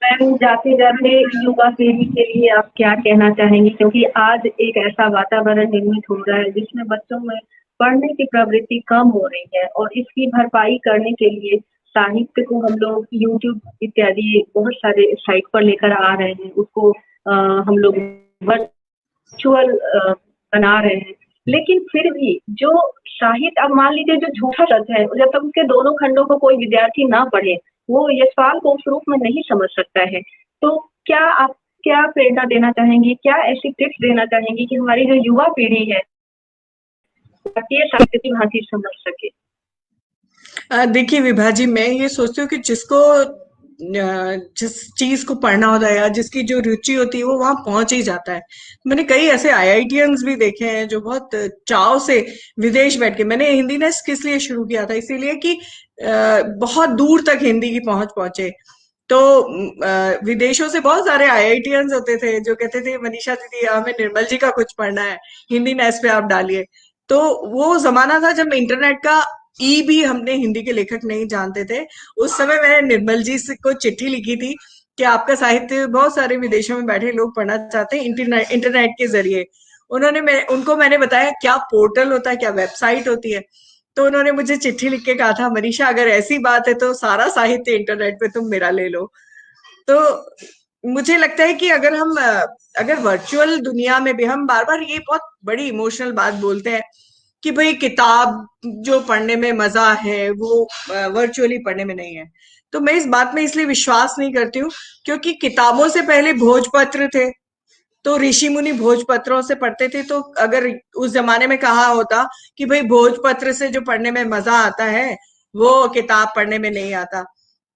मैम, जाते जाते युवा पीढ़ी के लिए आप क्या कहना चाहेंगी, क्योंकि आज एक ऐसा वातावरण निर्मित हो रहा है जिसमें बच्चों में पढ़ने की प्रवृत्ति कम हो रही है और इसकी भरपाई करने के लिए साहित्य को हम लोग यूट्यूब इत्यादि बहुत सारे साइट पर लेकर आ रहे हैं, उसको हम लोग वर्चुअल बना रहे हैं, लेकिन फिर भी जो साहित्य, अब मान लीजिए जो झूठा सच है, जब तक उसके दोनों खंडों को कोई विद्यार्थी ना पढ़े, वो यशपाल को उस रूप में नहीं समझ सकता है। तो आप क्या प्रेरणा देना चाहेंगी, क्या ऐसी टिप्स देना चाहेंगी कि हमारी जो युवा पीढ़ी है भारतीय साहित्य की भांति समझ सके? देखिए विभा जी, मैं ये सोचती हूँ कि जिसको जिस चीज को पढ़ना होता है या जिसकी जो रुचि होती है वो वहां पहुंच ही जाता है। मैंने कई ऐसे आईआईटियंस भी देखे हैं जो बहुत चाव से विदेश बैठ के, मैंने हिंदी ने किस लिए शुरू किया था, इसीलिए कि बहुत दूर तक हिंदी की पहुंच पहुंचे। तो विदेशों से बहुत सारे आईआईटियंस होते थे जो कहते थे मनीषा दीदी हमें निर्मल जी का कुछ पढ़ना है, हिंदी नेस पे आप डालिए। तो वो जमाना था जब इंटरनेट का ई भी हमने हिंदी के लेखक नहीं जानते थे। उस समय मैंने निर्मल जी को चिट्ठी लिखी थी कि आपका साहित्य बहुत सारे विदेशों में बैठे लोग पढ़ना चाहते हैं इंटरनेट के जरिए। उनको मैंने बताया क्या पोर्टल होता है, क्या वेबसाइट होती है। तो उन्होंने मुझे चिट्ठी लिख के कहा था, मनीषा अगर ऐसी बात है तो सारा साहित्य इंटरनेट पे तुम मेरा ले लो। तो मुझे लगता है कि अगर वर्चुअल दुनिया में भी हम बार बार ये बहुत बड़ी इमोशनल बात बोलते हैं कि भाई किताब जो पढ़ने में मजा है वो वर्चुअली पढ़ने में नहीं है, तो मैं इस बात में इसलिए विश्वास नहीं करती हूँ क्योंकि किताबों से पहले भोजपत्र थे। तो ऋषि मुनि भोजपत्रों से पढ़ते थे। तो अगर उस जमाने में कहा होता कि भाई भोजपत्र से जो पढ़ने में मजा आता है वो किताब पढ़ने में नहीं आता,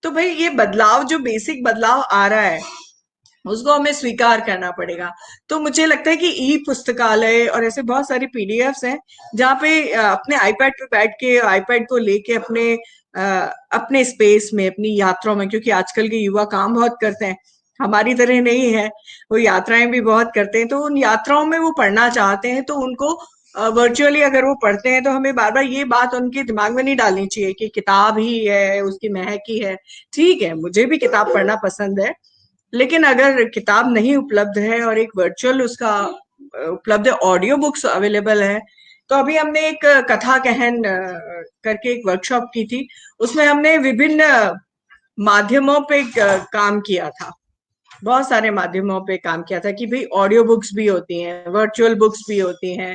तो भाई ये बदलाव, जो बेसिक बदलाव आ रहा है उसको हमें स्वीकार करना पड़ेगा। तो मुझे लगता है कि ई पुस्तकालय और ऐसे बहुत सारी पीडीएफ्स हैं जहाँ पे अपने आईपैड पे बैठ के, आईपैड को लेके अपने स्पेस में, अपनी यात्राओं में, क्योंकि आजकल के युवा काम बहुत करते हैं, हमारी तरह नहीं है, वो यात्राएं भी बहुत करते हैं। तो उन यात्राओं में वो पढ़ना चाहते हैं, तो उनको वर्चुअली अगर वो पढ़ते हैं तो हमें बार बार ये बात उनके दिमाग में नहीं डालनी चाहिए कि किताब ही है, उसकी महक ही है। ठीक है, मुझे भी किताब पढ़ना पसंद है, लेकिन अगर किताब नहीं उपलब्ध है और एक वर्चुअल उसका उपलब्ध है, ऑडियो बुक्स अवेलेबल है। तो अभी हमने एक कथा कहन करके एक वर्कशॉप की थी, उसमें हमने विभिन्न माध्यमों पे काम किया था, बहुत सारे माध्यमों पे काम किया था कि भाई ऑडियो बुक्स भी होती हैं, वर्चुअल बुक्स भी होती हैं,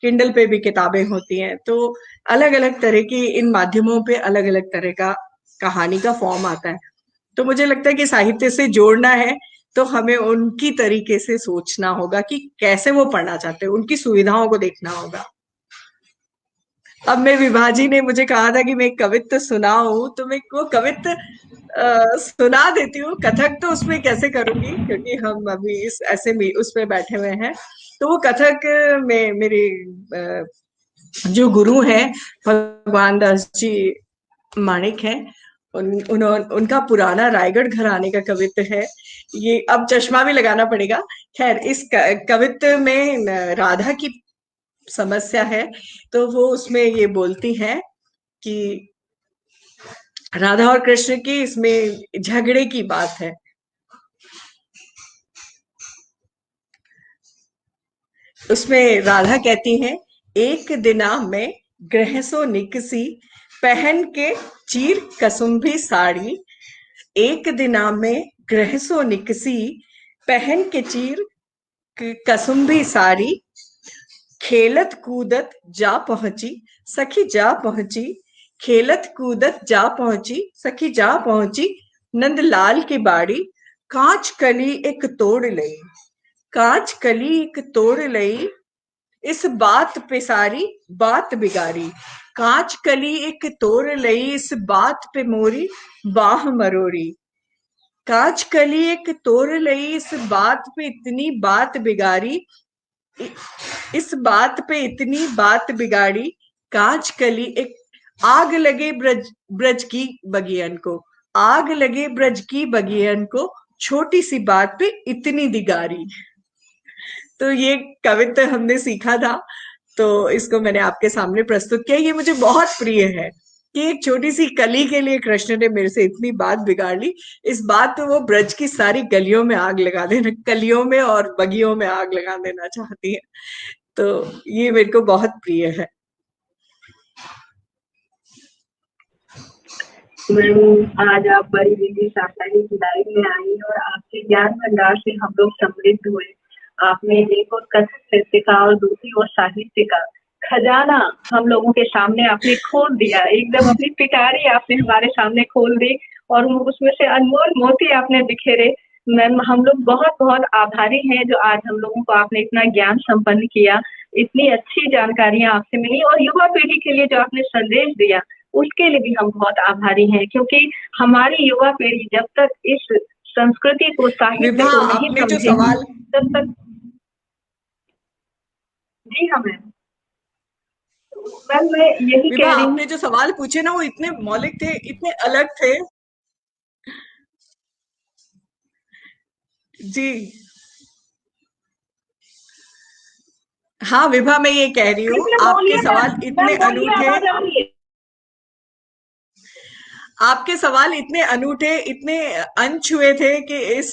किंडल पे भी किताबें होती हैं। तो अलग अलग तरह की इन माध्यमों पे अलग अलग तरह का कहानी का फॉर्म आता है। तो मुझे लगता है कि साहित्य से जोड़ना है तो हमें उनकी तरीके से सोचना होगा कि कैसे वो पढ़ना चाहते हैं, उनकी सुविधाओं को देखना होगा। अब मैं, विभाजी ने मुझे कहा था कि मैं एक कवित्त सुनाऊं, तो मैं वो कवित्त सुना देती हूँ। कथक तो उसमें कैसे करूंगी क्योंकि हम अभी इस ऐसे में उसमें बैठे हुए हैं। तो वो कथक में मेरे जो गुरु हैं भगवान दास जी माणिक है, उनका पुराना रायगढ़ घराने का कवित्त है ये। अब चश्मा भी लगाना पड़ेगा। खैर, इस कवित्त में राधा की समस्या है, तो वो उसमें ये बोलती हैं कि राधा और कृष्ण की इसमें झगड़े की बात है। उसमें राधा कहती हैं, एक दिना में ग्रह सो निकसी, पहन के चीर कसुम्भी साड़ी। एक दिना में ग्रह सो निकसी, पहन के चीर कसुम्भी साड़ी। खेलत कूदत जा पहुंची, सखी जा पहुंची। खेलत कूदत जा पहुंची, सखी जा पहुंची। नंदलाल की बाड़ी, कांच कली एक तोड़ लई। कांच कली एक तोड़ लई, इस बात पे सारी बात बिगाड़ी। कांच कली एक तोड़ लई, इस बात पे मोरी बाह मरोड़ी। कांच कली एक तोड़ लई, इस बात पे इतनी बात बिगाड़ी। इस बात पे इतनी बात बिगाड़ी, कांच कली एक, आग लगे ब्रज की बगियन को। आग लगे ब्रज की बगियन को, छोटी सी बात पे इतनी दिगारी। तो ये कवित्त हमने सीखा था, तो इसको मैंने आपके सामने प्रस्तुत किया। ये मुझे बहुत प्रिय है कि एक छोटी सी कली के लिए कृष्ण ने मेरे से इतनी बात बिगाड़ ली। इस बात पे वो ब्रज की सारी गलियों में आग लगा देना, कलियों में और बगियों में आग लगा देना चाहती है। तो ये मेरे को बहुत प्रिय है। मैम, आज आप बड़ी दीदी साप्ताहिक लाइव में आई और आपके ज्ञान भंडार से हम लोग समृद्ध हुए। आपने एक और कथक नृत्य का और दूसरी ओर साहित्य का खजाना हम लोगों के सामने आपने खोल दिया। एकदम अपनी पिटारी आपने हमारे सामने खोल दी और उसमें से अनमोल मोती आपने बिखेरे। मैम, हम लोग बहुत बहुत आभारी हैं जो आज हम लोगों को आपने इतना ज्ञान संपन्न किया, इतनी अच्छी जानकारियां आपसे मिली और युवा पीढ़ी के लिए जो आपने संदेश दिया उसके लिए भी हम बहुत आभारी हैं, क्योंकि हमारी युवा पीढ़ी जब तक इस संस्कृति को, साहित्य विभा, को नहीं आपने जो समझेगी सवाल तब तक। जी हाँ मैम। मैम, मैं यही विभा कह रही हूँ। आपने जो सवाल पूछे ना वो इतने मौलिक थे, इतने अलग थे। जी हाँ विभा, मैं ये कह रही हूँ, कृपया आपके बोलिए मैम। सवाल इतने मैम बोलिए, अनूठे, आवाज आ रही है। आपके सवाल इतने अनूठे, इतने अनछुए थे कि इस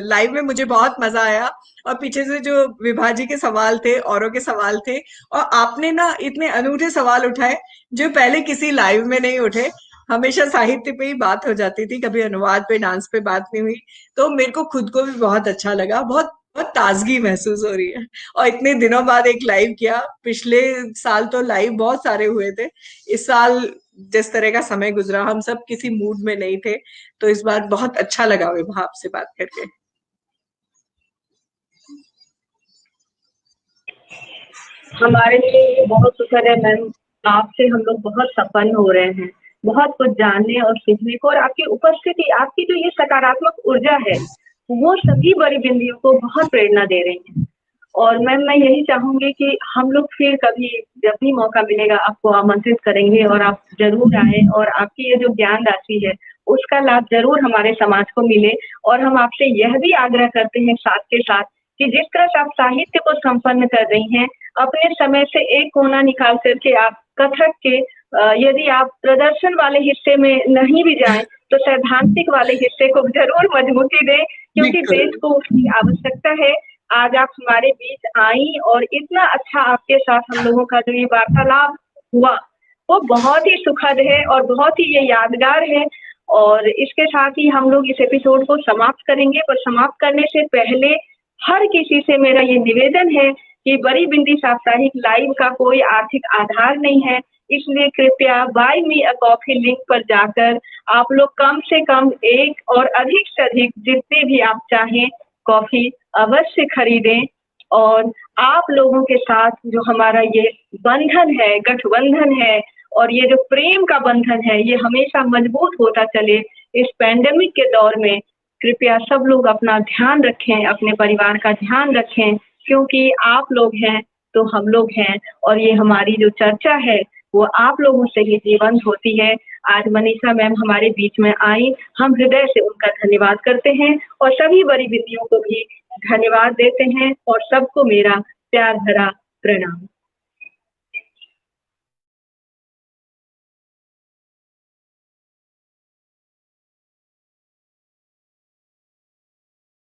लाइव में मुझे बहुत मजा आया। और पीछे से जो विभा जी के सवाल थे, औरों के सवाल थे, और आपने ना इतने अनूठे सवाल उठाए जो पहले किसी लाइव में नहीं उठे। हमेशा साहित्य पे ही बात हो जाती थी, कभी अनुवाद पे, डांस पे बात नहीं हुई। तो मेरे को खुद को भी बहुत अच्छा लगा, बहुत बहुत ताजगी महसूस हो रही है। और इतने दिनों बाद एक लाइव किया। पिछले साल तो लाइव बहुत सारे हुए थे। इस साल जिस तरह का समय गुजरा, हम सब किसी मूड में नहीं थे। तो इस बार बहुत अच्छा लगा विभा आपसे बात करके। हमारे लिए ये बहुत सुखद है मैम। आपसे हम लोग बहुत संपन्न हो रहे हैं, बहुत कुछ जानने और सीखने को, और आपकी उपस्थिति, आपकी जो ये सकारात्मक ऊर्जा है वो सभी बड़ी बिंदियों को बहुत प्रेरणा दे रही है। और मैम, मैं यही चाहूंगी कि हम लोग फिर कभी जब भी मौका मिलेगा आपको आमंत्रित करेंगे और आप जरूर आए और आपकी ये जो ज्ञान राशि है उसका लाभ जरूर हमारे समाज को मिले। और हम आपसे यह भी आग्रह करते हैं साथ के साथ कि जिस तरह से आप साहित्य को संपन्न कर रही हैं, अपने समय से एक कोना निकाल करके आप कथक के यदि आप प्रदर्शन वाले हिस्से में नहीं भी जाएं तो सैद्धांतिक वाले हिस्से को जरूर मजबूती दें, क्योंकि बिल्कुल। देश को उसकी आवश्यकता है। आज आप हमारे बीच आई और इतना अच्छा आपके साथ हम लोगों का जो ये वार्तालाप हुआ वो बहुत ही सुखद है और बहुत ही ये यादगार है। और इसके साथ ही हम लोग इस एपिसोड को समाप्त करेंगे, पर समाप्त करने से पहले हर किसी से मेरा ये निवेदन है कि बड़ी बिंदी साप्ताहिक लाइव का कोई आर्थिक आधार नहीं है, इसलिए कृपया buy me a coffee link पर जाकर आप लोग कम से कम एक और अधिक से अधिक जितने भी आप चाहें कॉफी अवश्य खरीदें। और आप लोगों के साथ जो हमारा ये बंधन है, गठबंधन है, और ये जो प्रेम का बंधन है ये हमेशा मजबूत होता चले इस पैंडेमिक के दौर में। कृपया सब लोग अपना ध्यान रखें, अपने परिवार का ध्यान रखें, क्योंकि आप लोग हैं तो हम लोग हैं। और ये हमारी जो चर्चा है वो आप लोगों से ही जीवंत होती है। आज मनीषा मैम हमारे बीच में आई, हम हृदय से उनका धन्यवाद करते हैं और सभी बड़ी दीदियों को भी धन्यवाद देते हैं और सबको मेरा प्यार भरा प्रणाम।